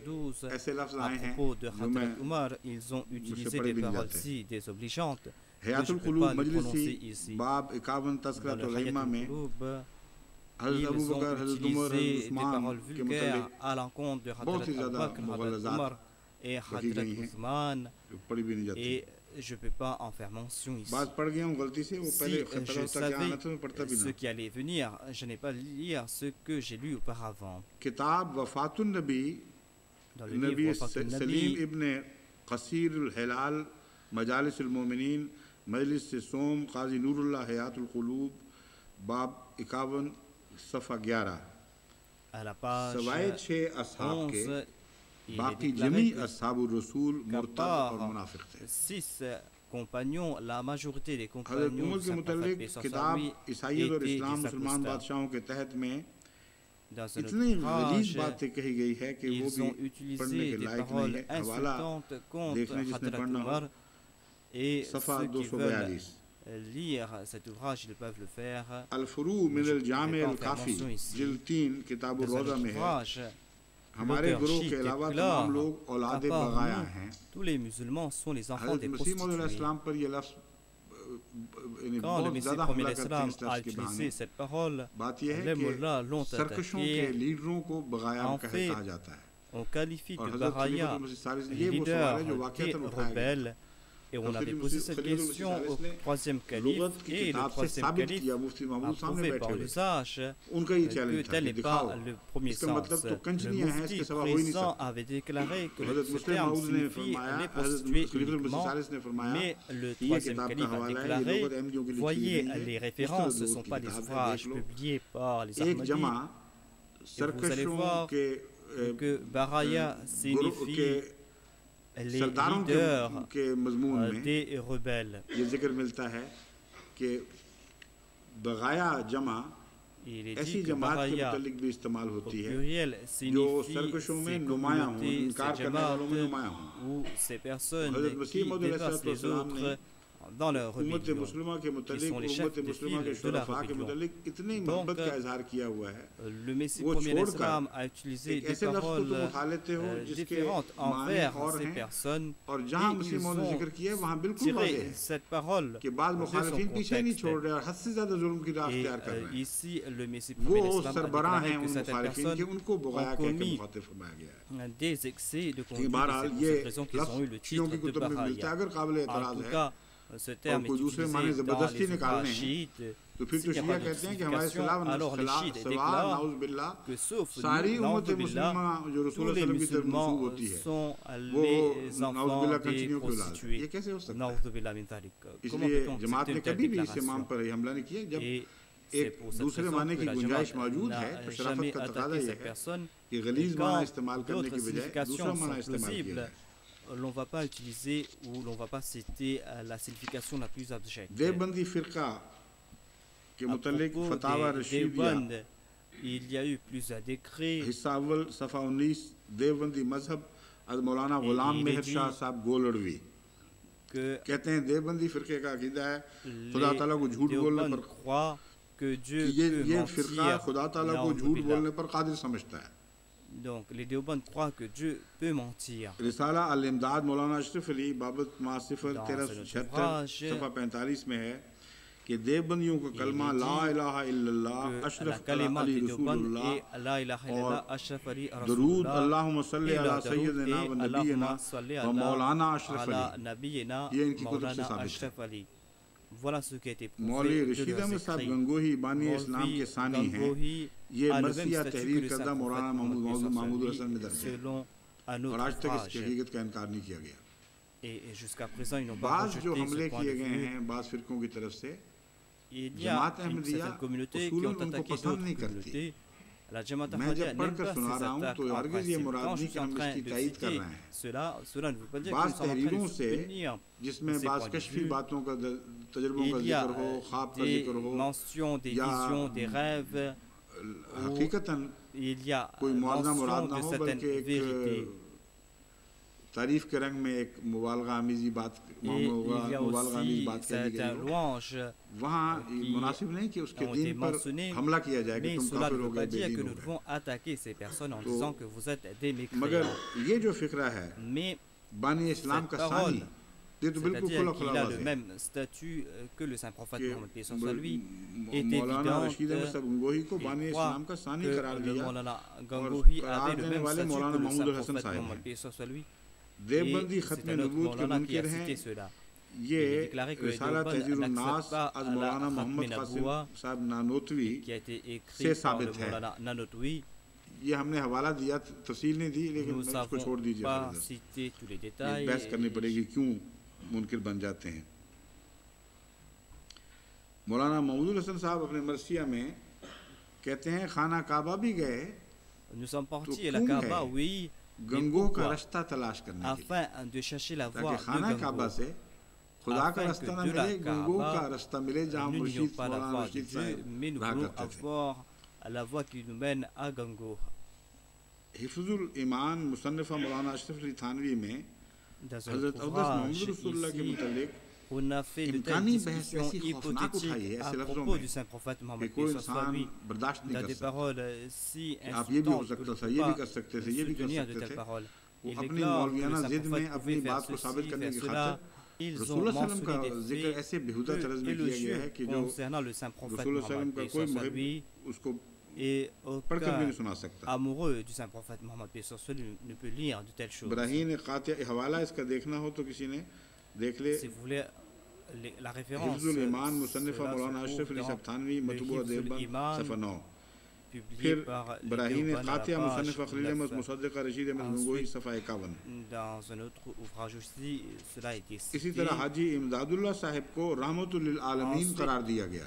ऐसे लफ्ज़ À आए हैं propos de जो मैं Hazrat Umar, ils ont utilisé पढ़े des भी नहीं paroles जाते। si désobligeantes que je हयातुल ne peux कुलूब pas les prononcer मजलिसी ici. बाब 51 Dans le तज़किरतुल Hayat अइम्मा में al-Qulub, हज़रत ils अबू बकर ont हज़रत उमर हज़रत utilisé des उस्मान paroles के vulgaires मुतल्लिक़ à l'encontre de बहुत Hazrat ही Abu ज़्यादा Bakr, Hazrat मुग़ल्लज़ात Umar et रखी गई Hazrat हैं Uthman, जो पढ़ी भी नहीं जाती। et je ne peux pas en faire mention ici. बात पढ़ गया हूँ गलती से, वो Si पहले je पता होता क्या आना था मैं पढ़ता भी savais ce ना। qui allait venir, je n'ai pas lire ce que j'ai lu auparavant. किताब वफ़ातुन नबी Dans le नबी livre Wafatun सलीम Nabi, इब्ने क़सीर हिलाल मजालिसुल मोमिनीन मजलिस से सोम काजी नूरुल्लाह हयातुल क़ुलूब बाब 51 सफ़ा 11 à la page सवाए 6 असहाब के 11, il est बाकी déclaré जमी que अस्हाबुर रसूल मुर्तद और part मुनाफिक थे। 6 compagnons, la majorité des हज़रत compagnons उमर du के Saint Prophète, मुतल्लिक़ paix soit sur किताब lui, ईसाइयत और étaient इस्लाम des मुसलमान apostats. बादशाहों के तहत में Dans un इतनी autre गलीज ouvrage, बातें कही गई है कि वो ils ont भी पढ़ने utilisé के des लायक नहीं paroles है। हवाला insultantes contre देखने जिसने Hazrat पढ़ना हो Umar Et सफ़ा ceux qui veulent 242 lire cet ouvrage, ils peuvent le faire. अल-फुरू मिन अल-जामे Je ne vais pas en faire अल-काफ़ी mention ici. जिल्द 3 किताब Dans उर-रौज़ा un में है ouvrage, हमारे l'auteur गुरोह के chiite अलावा déclare तमाम लोग औलादे qu'à part बगाया nous, हैं। tous les musulmans sont les enfants हज़रत des मसीह मौद prostituées. अलैहिस्सलाम पर ये लफ्ज़ यानी Quand le बहुत Messie ज़्यादा premier हमला करते हैं l'Islam इस a लफ्ज़ के बहाने। utilisé cette parole, बात यह है les कि mollahs l'ont सरकशों के attaqué. लीडरों को बगाया En fait, कहा जाता है on qualifie और de हज़रत Baraya खलीफतुल मसीह सालिस les ये वो सवाल leaders है जो des वाक़िअतन उठाया गया rebelles. Et on avait posé cette question au troisième calife, et le troisième calife a prouvé par l'usage que tel n'est pas le premier sens. Le mufti présent avait déclaré que ce terme signifie les prostituées uniquement, mais le troisième calife a déclaré, voyez, les références ne sont pas des ouvrages publiés par les Ahmadis, et vous allez voir que Baraya signifie les leaders des rebelles. ये जिक्र मिलता है कि बगाया जमा ऐसी जमात के मुतालिक भी इस्तेमाल होती है जो सरकशों में नुमाया हों, इनकार करने वालों में नुमाया हों। Où ces personnes हज़रत मसीह मौद qui dépassent les autres dans leur उम्मत rébellion, मुस्लिमा के qui मुतालिक sont les उम्मत chefs de मुस्लिमा के file de la शुरफा के rébellion. मुतालिक इतनी Donc, मोहब्बत का इजहार किया हुआ है le Messie वो premier छोड़कर l'Islam a utilisé एक des ऐसे लफ्ज़ को paroles तुम उठा लेते हो जिसके différentes माने envers और ces हैं personnes, और et जहाँ मसीह ils मौद ने ont जिक्र किया है वहाँ बिल्कुल वाज़ेह tiré है cette parole कि बाद de son मुखालिफिन पीछे नहीं छोड़ contexte. रहे और हद से ज़्यादा जुल्म की राह Et इख्तियार कर रहे हैं। ici, le Messie premier वो l'Islam a सरबराह déclaré हैं que उन certaines मुखालिफिन के personnes उनको बगाया ont कह के commis मुखातिब फरमाया गया है। des excès de लेकिन conduite, et बहरहाल c'est pour ये cette raison qu'ils ont eu le लफ्ज़ शियों titre की de कुतुब में मिलता है Baraya. अगर काबिल En एतराज़ tout है cas, ce terme est कोई दूसरे माने utilisé dans ज़बरदस्ती les निकालने ouvrages हैं chiites. तो फिर तो S'il n'y a Shia pas de कहते हैं कि हमारे justification, alors les chiites सवा déclarent नाउज़ बिल्लाह que sauf सारी nous, उम्मत Na'udzubillah, मुस्लिमा जो tous रसूल les सल्लल्लाहु अलैहि वसल्लम की तरफ मंसूब musulmans होती है sont वो les नाउज़ enfants बिल्लाह des कंचनियों की औलाद है। prostituées. ये कैसे हो सकता है? Na'udzubillah min dhalik. Comment इसलिए peut-on जमात accepter ने une telle कभी भी इस इमाम déclaration? पर हमला नहीं किया जब Et c'est एक pour cette दूसरे raison माने que की la गुंजाइश Jamaat मौजूद है n'a तो शराफत jamais का तकाजा attaqué ये cette है personne. कि Et गलीज माना quand इस्तेमाल करने d'autres की बजाय दूसरा significations माना sont इस्तेमाल किया plausibles, जाए। l'on ne va pas utiliser ou l'on ne va pas citer la signification la plus abjecte. Deobandi फिरका के À मुतालिक propos फतावा des Rashidiya Deoband, il y a eu plusieurs décrets. हिस्सा अव्वल सफ़ा 19 देवबंदी मजहब आज मौलाना गुलाम il est मेहर dit शाह साहब गोलड़वी Que कहते हैं देवबंदी फिरके का अकीदा है खुदा les ताला को झूठ बोलने Deoband पर croient que Dieu कि peut ये फिरका mentir. खुदा ताला को झूठ Na'udzubillah. बोलने पर कादिर समझता है। Donc les Deoband croient que Dieu peut mentir. रिसाला अल इमदाद मौलाना अशरफ अली बाबत मा सिफर Dans 1376 cet ouvrage, सफ़ा 45 में है कि देवबंदियों का कलमा il est ला dit इलाहा इल्लल्लाह que la अशरफ kalima अली des Deoband रसूलुल्लाह est La ilaha illallah Ashraf Ali दरूद Rasulullah, अल्लाहुम्मा सल्ली et अला leur daroud सय्यदिना est व नबीना Allahumma salli व मौलाना अशरफ ala अली। nabiyina ये इनकी कुतुब से Maulana साबित है। Ashraf Ali. Voilà ce qui a été मौलवी prouvé de रशीद leurs अहमद साहब écrits. गंगोही बानी इस्लाम के सानी हैं। Gangohi ये a le मरसी même या statut que तहरीर le करदा saint मौलाना prophète महमूद Mohammed हसन में दर्ज है selon un और autre आज तक इसकी ouvrage. हकीकत का इनकार नहीं किया गया। Et jusqu'à présent, ils n'ont pas बाज जो rejeté हमले ce point de किए गए vue. हैं बाज फिरकों की तरफ से Il y a जमात une अहमदिया certaine communauté qui उसूलन ont उनको attaqué पसंद d'autres नहीं करती। communautés. La Jamaat मैं Ahmadiyya जब n'aime पढ़कर pas सुना ces रहा हूँ attaques तो en हरगिज़ ये principe. मुराद Quand je नहीं suis कि en हम train इसकी de तायीद कर citer रहे हैं। cela ne veut pas dire que बाज nous sommes en train तहरीरों de से soutenir जिसमें ces बाज points de कश्फी vue. बातों का तजुर्बों का Il y a जिक्र हो ख्वाब का des जिक्र हो mentions, des या visions, des rêves. हकीकतन Il y a कोई मुआवजा मुराद mention ना de हो certaines बल्कि एक vérités. तारीफ के रंग में एक मुबालगा आमीज़ी बात Et il y a मुबालगा आमीज़ aussi बात कही गई certaines हो louanges वहाँ qui मुनासिब नहीं कि उसके ont दीन été पर mentionnées, हमला किया जाए कि mais तुम cela ne काफिर हो veut गए pas dire बेदीन que हो nous गए। devons attaquer ces personnes en तो disant que vous êtes des मगर mécréants. ये जो फिक्रा है Mais बानी इस्लाम cette का parole, सानी ये तो बिल्कुल खुला c'est-à-dire qu'il खुला a le है même statut que le saint prophète कि Mohammed paix soit lui, est मौलाना évidente रशीद अहमद साहब गंगोही को et बानी croit इस्लाम का सानी que करार le दिया Maulana और Gangohi करार avait le देने même वाले statut que मौलाना le महमूद saint हसन prophète साहब Mohammed हैं। paix soit lui. देवबंदी Et खत्म c'est un autre नबूवत के Maulana qui a मुनकिर हैं cité cela. ये Il a déclaré que les रिसाला Deoband तहजीरुन नास n'acceptent pas आज la मौलाना Khatm मोहम्मद कासिम Naboua साहब नानोतवी qui a été से écrit par le साबित है। Maulana Nanotoui. ये हमने हवाला दिया तफसील नहीं दी लेकिन Nous इसको छोड़ n'avons दीजिए pas फिर इधर। cité tous les एक détails. बहस करनी पड़ेगी क्यों मुनकिर बन जाते हैं। मौलाना महमूद हसन साहब अपने मरसिया में कहते हैं खाना काबा भी गए Nous sommes partis तो à la क्यों Kaaba, गए? oui, mais गंगों का pourquoi? रास्ता तलाश करने के लिए Afin de chercher la voie ताकि खाना de काबा Gango. से खुदा का Afin रास्ता que न de la मिले गंगों Kaaba, का रास्ता मिले जहाँ Nous n'ayons मुर्शिद pas la मौलाना voie de रशीद Dieu, साहब mais nous रहा voulons करते थे। avoir la voie qui nous mène à Gango. हिफ्जुल ईमान मुसन्निफा मौलाना अशरफ अली थानवी में Dans un हजरत autre अब्दुस ouvrage, मोहम्मद रसूलुल्लाह के ici, मुतालिक On a fait de telles discussions hypothétiques à propos du saint prophète Mohammed, dans des paroles si insultantes que je ne peux pas soutenir de telles paroles. Il déclare que le saint prophète pouvait faire ceci, faire cela. Ils ont mentionné des faits peu élogieux concernant le saint prophète Mohammed, paix soit lui, et aucun amoureux du saint prophète Mohammed, paix soit lui, ne peut lire de telles choses. Si vous voulez la référence, publié par dans un autre ouvrage aussi, cela a été cité.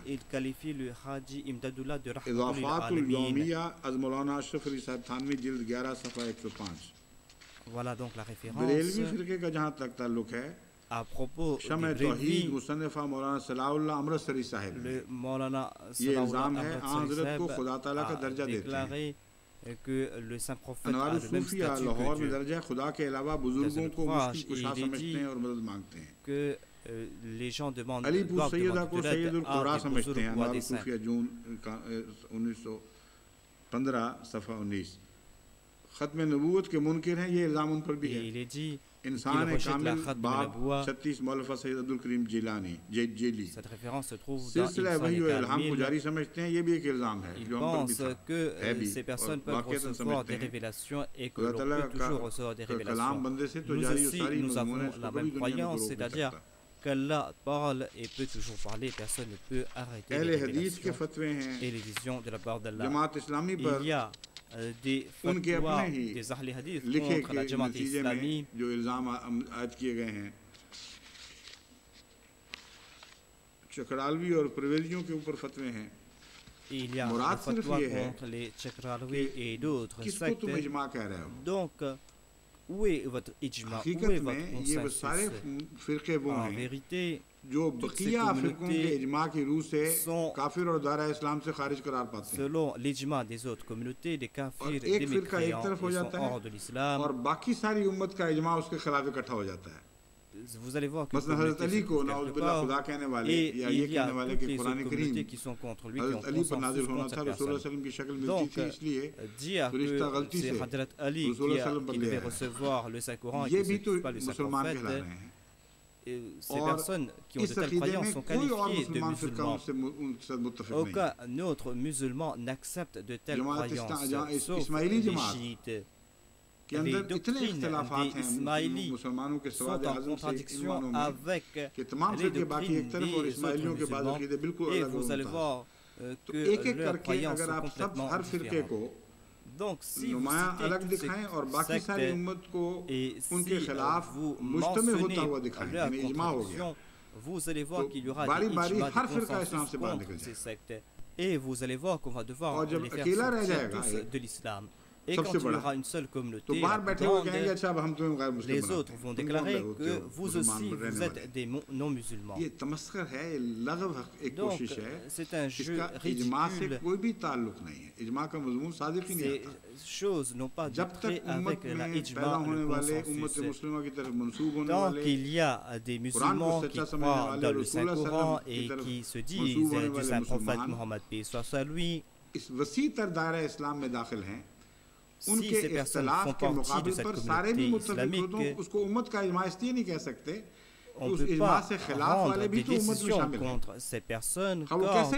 Il qualifie le Haji Imdadullah de Rahmatul Alamin. Voilà donc la référence. À propos de Brévi, le Maulana Salaullah Amritsari a déclaré que le saint prophète a le même statut que Dieu. Dans un ouvrage, il est dit que les gens doivent demander de l'aide à des buzurg ou à des saints. Et il est dit qu'il rejette la Khatm al-Nubuwwa. Cette référence se trouve dans Ihsan al-Kamil. Il pense que ces personnes peuvent recevoir des révélations et que l'on peut toujours recevoir des révélations. Nous aussi, nous avons la même croyance, c'est-à-dire qu'Allah parle et peut toujours parler, personne ne peut arrêter les révélations et les visions de la part d'Allah. Il y a des fatwas des Ahl Hadith contre la Jamaat islamique. Il y a des fatwas contre les Chakralwi et d'autres sectes. Donc, où est votre ijma, où est votre consensus? En vérité, toutes ces communautés sont, selon l'ijma des autres communautés, des kafirs, des mécréants, ils sont hors de l'islam. Vous allez voir que et il y a toutes les autres communautés qui sont contre lui, qui ont consensus contre cette personne. Donc, dire que c'est Hadrat Ali qui devait recevoir le Saint-Coran et que ce n'est pas le Saint-Prophète, ces personnes qui ont de telles croyances sont qualifiées de musulmans. Aucun autre musulman n'accepte de telles croyances, sauf les chiites. Les doctrines des Ismaïlis sont en contradiction avec les doctrines des autres musulmans et vous allez voir que leurs croyances sont complètement différentes. Donc si vous citez toutes ces sectes et si vous mentionnez leurs contradictions, vous allez voir qu'il y aura des ijma de consensus contre ces sectes et vous allez voir qu'on va devoir les faire sortir tous de l'islam. Et quand il y aura une seule communauté, les autres vont déclarer que vous aussi, vous êtes des non-musulmans. Donc, c'est un jeu ridicule. Ces choses n'ont pas de trait avec la ijma, le consensus. Tant qu'il y a des musulmans qui croient dans le Saint-Coran et qui se disent du Saint-Prophète Mohammed, paix soit sur lui, si ces personnes font partie de cette communauté islamique, on ne peut pas prendre des décisions contre ces personnes quand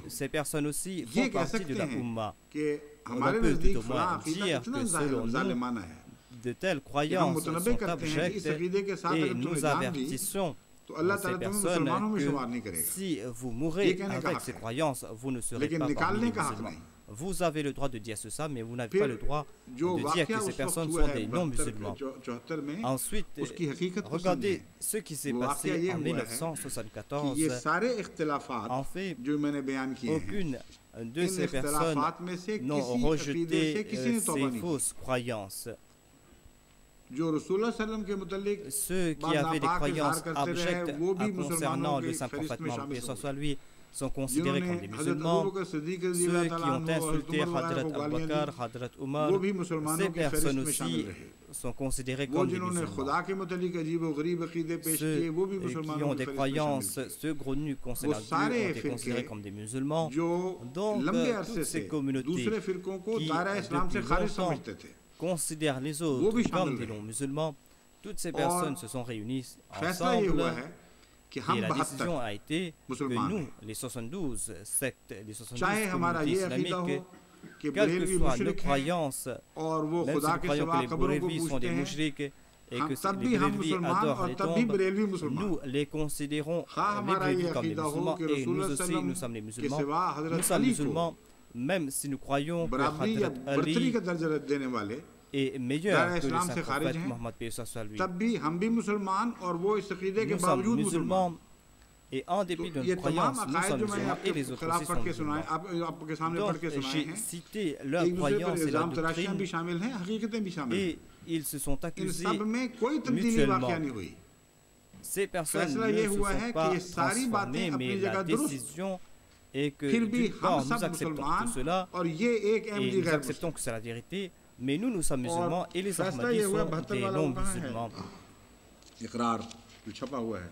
ces personnes aussi font partie de la Ummah. On peut tout au moins dire que selon nous, de telles croyances sont abjectes et nous avertissons ces personnes que si vous mourrez avec ces croyances, vous ne serez pas parmi les musulmans. Vous avez le droit de dire ça, mais vous n'avez pas le droit de dire que ces personnes sont des non-musulmans. Ensuite, regardez ce qui s'est passé en 1974. En fait, aucune de ces personnes n'ont rejeté ces fausses croyances. Ceux qui avaient des croyances abjectes concernant le Saint-Prophète Mohammed, paix soit sur lui, sont considérés comme des musulmans. Ceux qui ont insulté Hadrat Al-Bakr, Hadrat Umar, ces personnes aussi sont considérés comme des musulmans. Ceux qui ont des croyances saugrenues concernant Dieu ont été considérés comme des musulmans. Donc, toutes ces communautés qui, depuis longtemps, considèrent les autres comme des non-musulmans, toutes ces personnes se sont réunies ensemble. Et la décision a été que nous, les 72 sectes, les 72 communautés islamiques, quelles que soient nos croyances, même si nous croyons que les Brélevis sont des mouchriks et que les Brélevis adorent les tombes, nous les considérons les Brélevis comme des musulmans et nous aussi, nous sommes les musulmans. Nous sommes musulmans, même si nous croyons que Hadrat Ali est meilleur que le saint prophète Mohammed paix soit lui. Nous sommes musulmans et en dépit de nos croyances, nous sommes musulmans et les autres aussi sont musulmans. Donc j'ai cité leurs croyances et leurs doctrines et ils se sont accusés mutuellement. Ces personnes ne se sont pas transformées, mais la décision est que nous acceptons tout cela et nous acceptons que c'est la vérité. Mais nous, nous sommes musulmans et les Ahmadis sont des non-musulmans. इकरार जो छपा हुआ है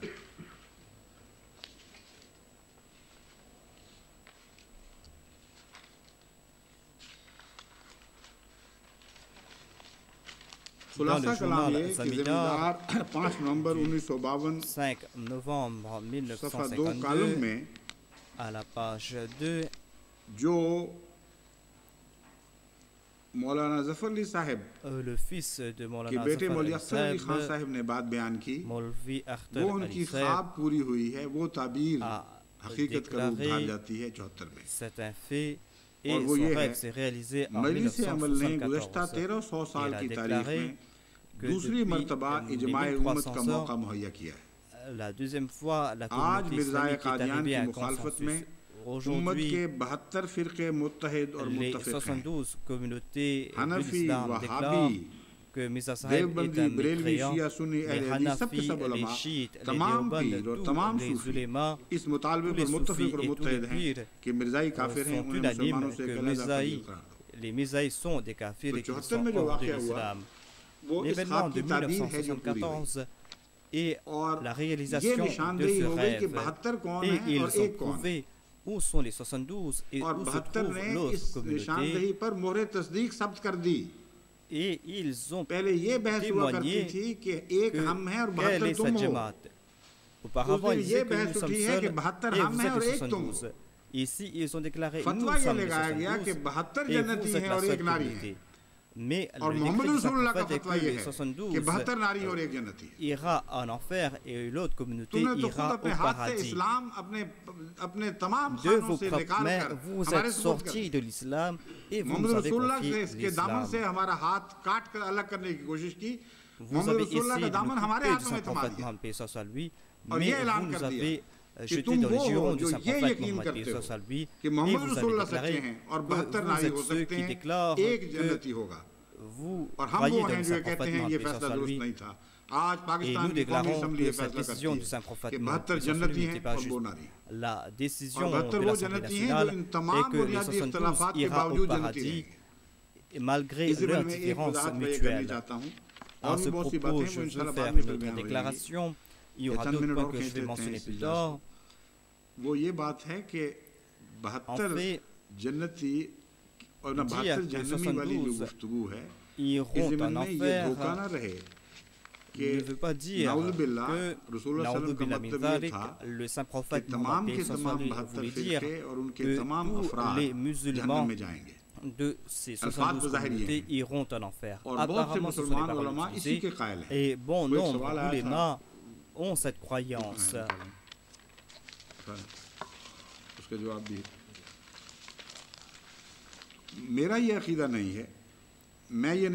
खुलासा कलाम ये कि ज़मींदार 5 नवंबर 1952 5 novembre 1952 कॉलम में à la page 2 जो मौलाना जफर अली साहब le fils de Maulana बेटे मौलवी अख्तर अली खान साहब ने बात बयान की वो उनकी ख्वाब पूरी हुई है वो ताबीर हकीकत का रूप धार जाती है 74 में c'est un fait et son rêve s'est réalisé en 1974 गुज़श्ता 1300 साल की तारीख में दूसरी मर्तबा इजमाए उम्मत का मौका मुहैया किया है la deuxième fois la communauté islamique est arrivée à un consensus. Aujourd'hui, les 72 communautés de l'islam déclarent que Mirza Sahib est un mécréant. Les Hanafi, les chiites, les Déoband, tous les ulémas, tous les soufis et tous les pires sont unanimes que les Mirzaïs sont des kafirs et qu'ils sont hors de l'islam. L'événement de 1974 et la réalisation de ce rêve, et ils ont prouvé où sont les 72 et où se trouve l'autre communauté. Et ils ont témoigné quelle est cette Jamaat. Auparavant, ils disaient que nous sommes seuls et vous êtes les 72. Ici, ils ont déclaré nous sommes les 72 et vous êtes la seule communauté. Mais le décret du saint-prophète est que les 72 ira en enfer et l'autre communauté ira au paradis. De vos propres mains, vous êtes sortis de l'islam et vous nous avez confié l'islam. Vous avez essayé de nous couper du saint-prophète Mohammed paix soit lui, mais vous nous avez jeté dans les jurons du saint-prophète Mohammed paix soit lui et vous avez déclaré que vous êtes ceux qui déclarent que vous croyez dans le saint-prophète Mohammed paix soit lui. Et nous déclarons que cette décision du saint-prophète Mohammed paix soit lui n'était pas juste. La décision de l'Assemblée nationale est que les 72 ira au paradis malgré leurs différences mutuelles. À ce propos, je veux faire une autre déclaration. Il y aura d'autres points que je vais mentionner plus tard. En fait, dire que 72 iront en enfer ne veut pas dire que le saint prophète Mohammed paix soit lui voulait dire que tous les musulmans de ces 72 communautés iront en enfer. Apparemment, ce sont les paroles utilisées et bon nombre d'ulémas ont cette croyance.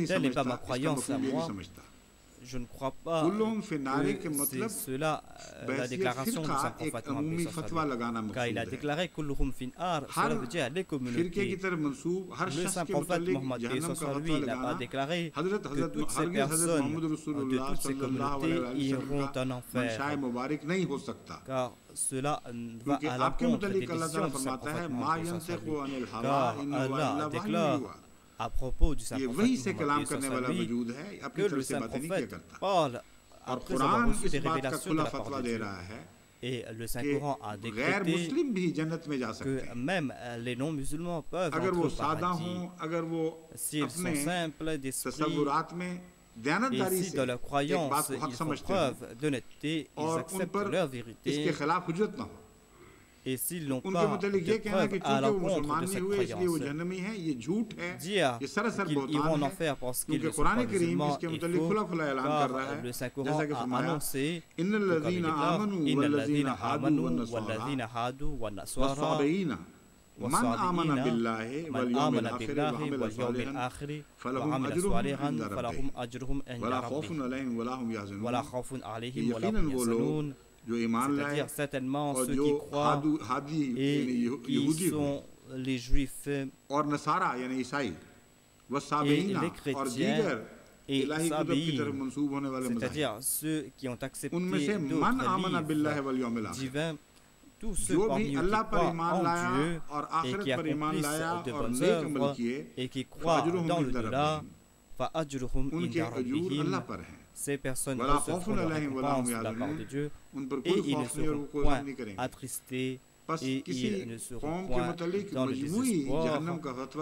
Telle n'est pas ma croyance à moi. Je ne crois pas que c'est cela la déclaration du saint prophète Mohammed car il a déclaré Kulluhum fin'ar, cela veut dire les communautés. Le saint prophète Mohammed lui n'a pas déclaré que toutes ces personnes de toutes ces communautés iront en enfer car cela va à l'encontre des décisions du Saint-Prophète Mohammed, car Allah déclare à propos du Saint-Prophète Mohammed que le Saint-Prophète parle après avoir reçu des révélations de la part de Dieu. Et le Saint-Coran a décrété que même les non-musulmans peuvent entrer au paradis s'ils sont simples d'esprit et si dans leur croyance ils font preuve d'honnêteté, ils acceptent leur vérité et s'ils n'ont pas de preuve à l'encontre de cette croyance. Dire qu'ils iront en enfer parce qu'ils ne sont pas musulmans est faux, car le Saint-Coran a annoncé que, comme il déclare, Inna alladhina amanu walladhina hadu wa naswara والصابئين من آمن بالله واليوم الآخر وعمل صالحا فلهم أجرهم عند ربهم ولا خوف عليهم ولا هم يحزنون. C'est-à-dire certainement ceux qui croient et qui sont les juifs et les chrétiens et Sabi'in, c'est-à-dire ceux qui ont accepté d'autres livres divins, tous ceux parmi eux qui croient en Dieu et qui accomplissent de bonnes œuvres et qui croient dans le delà, ces personnes recevront leur récompense de la part de Dieu et ils ne seront point attristés et ils ne seront point dans le désespoir.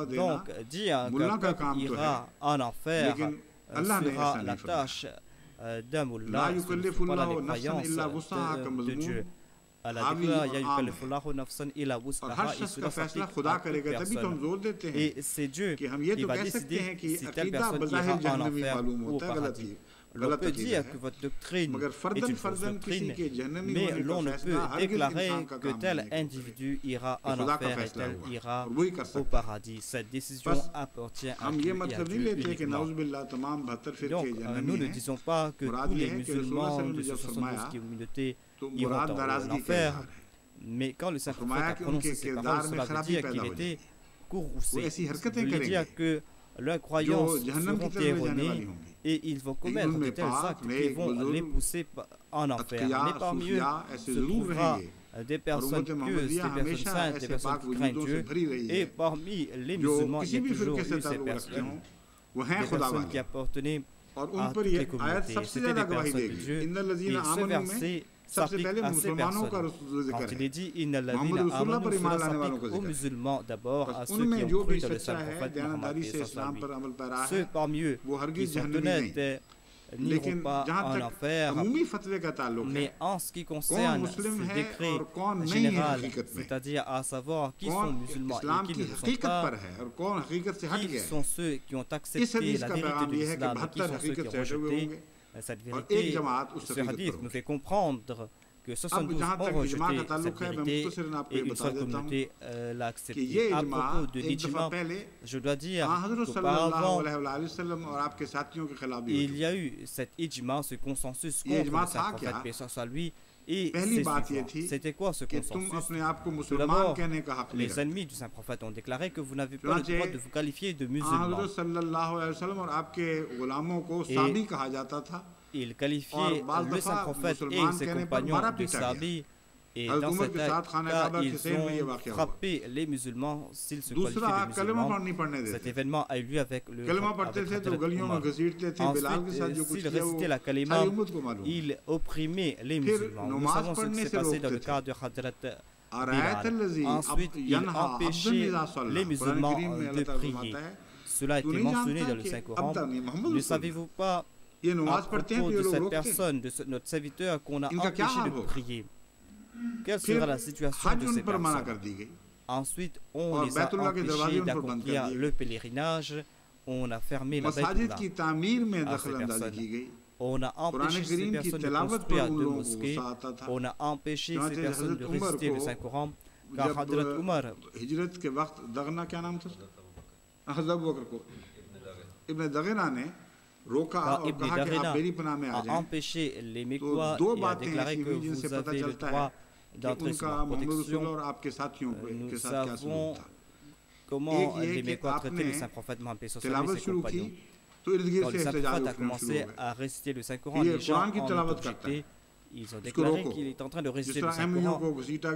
Donc dire qu'un peuple ira en enfer sera la tâche d'un mullah, ce ne sont pas là les croyances de Dieu. Allah déclare Ya yukallifu nafsan illa wus'aha, et cela s'applique à toute personne. Et c'est Dieu qui va décider si telle personne ira en enfer ou au paradis. L'on peut dire que votre doctrine est une fausse doctrine, mais l'on ne peut déclarer que tel individu ira en enfer et tel ira au paradis. Cette décision appartient à Dieu et à Dieu uniquement. Donc, nous ne disons pas que tous les musulmans de ce 72 communautés iront en enfer, mais quand le Saint-Prophète a prononcé ces paroles, cela veut dire qu'il était courroucé. Cela veut dire que leurs croyances seront erronées et ils vont commettre de tels actes qui vont les pousser en enfer. Mais parmi eux se trouvera des personnes pieuses, des personnes saintes, des personnes qui craignent Dieu. Et parmi les musulmans, il y a toujours eu ces personnes, des personnes qui appartenaient à toutes les communautés. C'était des personnes de Dieu. Et ce verset s'applique à ces personnes. Quand il est dit Inna alladhina amanu, cela s'applique aux musulmans d'abord, à ceux qui ont cru dans le Saint-Prophète Mohammed. Ceux parmi eux qui sont honnêtes n'iront pas en enfer, mais en ce qui concerne ce décret général, c'est-à-dire à savoir qui sont musulmans et qui ne le sont pas, qui sont ceux qui ont accepté la vérité de l'islam et qui sont ceux qui ont rejeté cette vérité. Ce hadith nous fait comprendre que 72 ont rejeté cette vérité et une seule communauté l'a acceptée. À propos de l'ijma, je dois dire qu'auparavant, il y a eu cet ijma, ce consensus contre le Saint-Prophète, paix soit lui, et c'était quoi ce consensus? Tout d'abord, les ennemis du Saint-Prophète ont déclaré que vous n'avez pas le droit de vous qualifier de musulmans. Ils qualifiaient le Saint-Prophète et ses compagnons de Sabi, et dans cet cas, ils ont frappé les musulmans s'ils se qualifiaient de musulmans. Cet événement a eu lieu avec le Ensuite, s'ils récitaient la kalima, ils opprimaient les musulmans. Nous savons ce qui s'est passé dans le cas de Hadrat Bilal. Ensuite, ils empêchaient les musulmans de prier. Cela a été mentionné dans le Saint-Coran. Ne savez-vous pas à propos de cette personne, de notre serviteur qu'on a empêché de prier? Quelle sera la situation de ces personnes? Ensuite, on les a empêchés d'accomplir le pèlerinage, on a fermé la Baytullah à ces personnes. On a empêché ces personnes de construire deux mosquées, on a empêché ces personnes de réciter le Saint-Coran, car Hadrat Umar quand Ibn Darina a empêché les Mécois et a déclaré que vous avez le droit d'entrer sous ma protection, nous savons comment les Mécois traitaient le Saint-Prophète Mohammed et ses compagnons. Quand le Saint-Prophète a commencé à réciter le Saint-Coran, les gens ont objecté ils ont déclaré qu'il est en train de résister le Saint-Coran.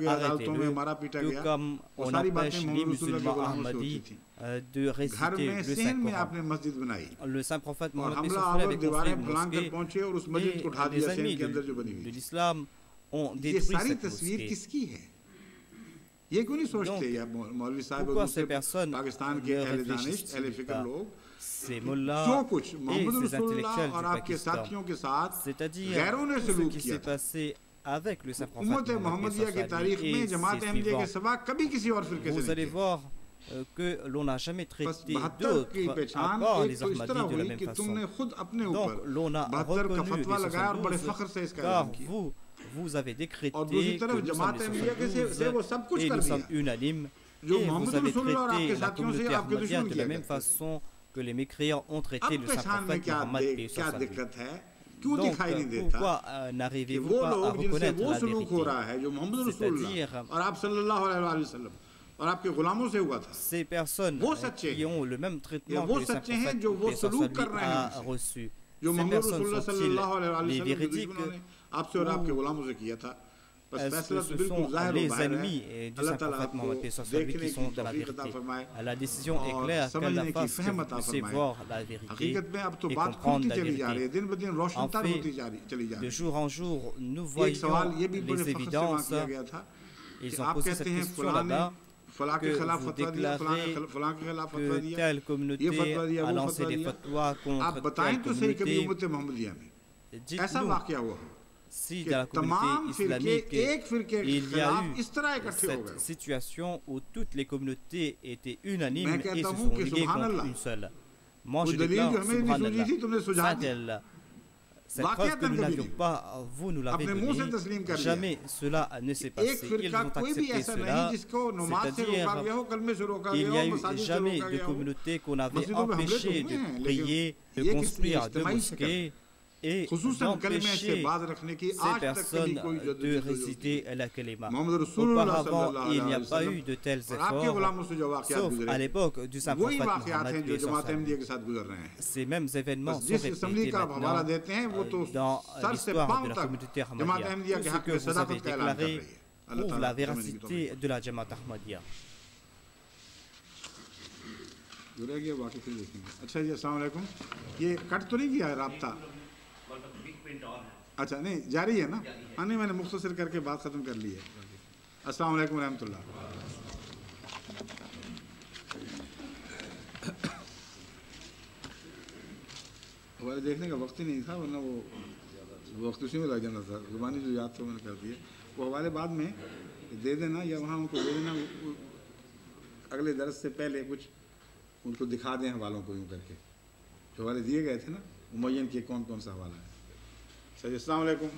Arrêtez-le. Tout comme on empêche les musulmans ahmadis de réciter le Saint-Coran. Le Saint-Prophète Mohammed avait construit une mosquée et les amis de l'islam ont détruit cette mosquée. Donc, pourquoi ces personnes ne réfléchissent pas? Ces mullahs et ces intellectuels du Pakistan, c'est-à-dire tout ce qui s'est passé avec le Saint-Prophète Mohammed et ses suivants, vous allez voir que l'on n'a jamais traité d'autres à part les Ahmadis de la même façon. Donc l'on a reconnu les 72 car vous avez décrété que nous sommes les 72 et nous sommes unanimes, et vous avez traité la communauté ahmadienne de la même façon que les mécréants ont traité le Saint-Prophète Mohammed et sa famille. Donc, pourquoi n'arrivez-vous pas à reconnaître la vérité? C'est-à-dire ces personnes qui ont le même traitement que le Saint-Prophète a reçu. Ces personnes sont-ils les véridiques ou est-ce que ce sont les ennemis du Saint-Prophète Mohammed qui sont dans la vérité? La décision est claire qu'Allah fasse que vous puissiez voir la vérité et comprendre la vérité. En fait, de jour en jour, nous voyons les évidences. Ils ont posé cette question là-bas, que vous déclarez que telle communauté a lancé des fatwas contre telle communauté. Dites-nous si dans la communauté islamique il y a eu cette situation où toutes les communautés étaient unanimes et se sont liguées contre une seule. Moi je déclare, subhanallah, cette preuve que nous n'avions pas, vous nous l'avez donnée, jamais cela ne s'est passé. Ils ont accepté cela, c'est-à-dire il n'y a eu jamais de communauté qu'on avait empêché de prier, de construire de mosquées et d'empêcher ces personnes de réciter la kalima. Auparavant, il n'y a pas eu de tels efforts, sauf à l'époque du Saint-Prophète Mohammed et son famille. Ces mêmes événements sont répétés maintenant dans l'histoire de la communauté ahmadiyya. Tout ce que vous avez déclaré prouve la véracité de la Jamaat Ahmadiyya. अच्छा नहीं जारी है ना? हाँ नहीं मैंने मुख्तसर करके बात ख़त्म कर ली है। अस्सलाम वालेकुम रहमतुल्लाह। हमारे देखने का वक्त ही नहीं था वरना वो वक्त उसी में लग जाना था। ज़ुबानी जो याद था मैंने कर दिया। वो हवाले बाद में दे देना या वहाँ उनको दे देना, अगले दरस से पहले कुछ उनको दिखा दें हवालों को यूँ करके। जो हवाले दिए गए थे ना मुअय्यन के कौन कौन सा हवाला है। अस्सलाम वालेकुम।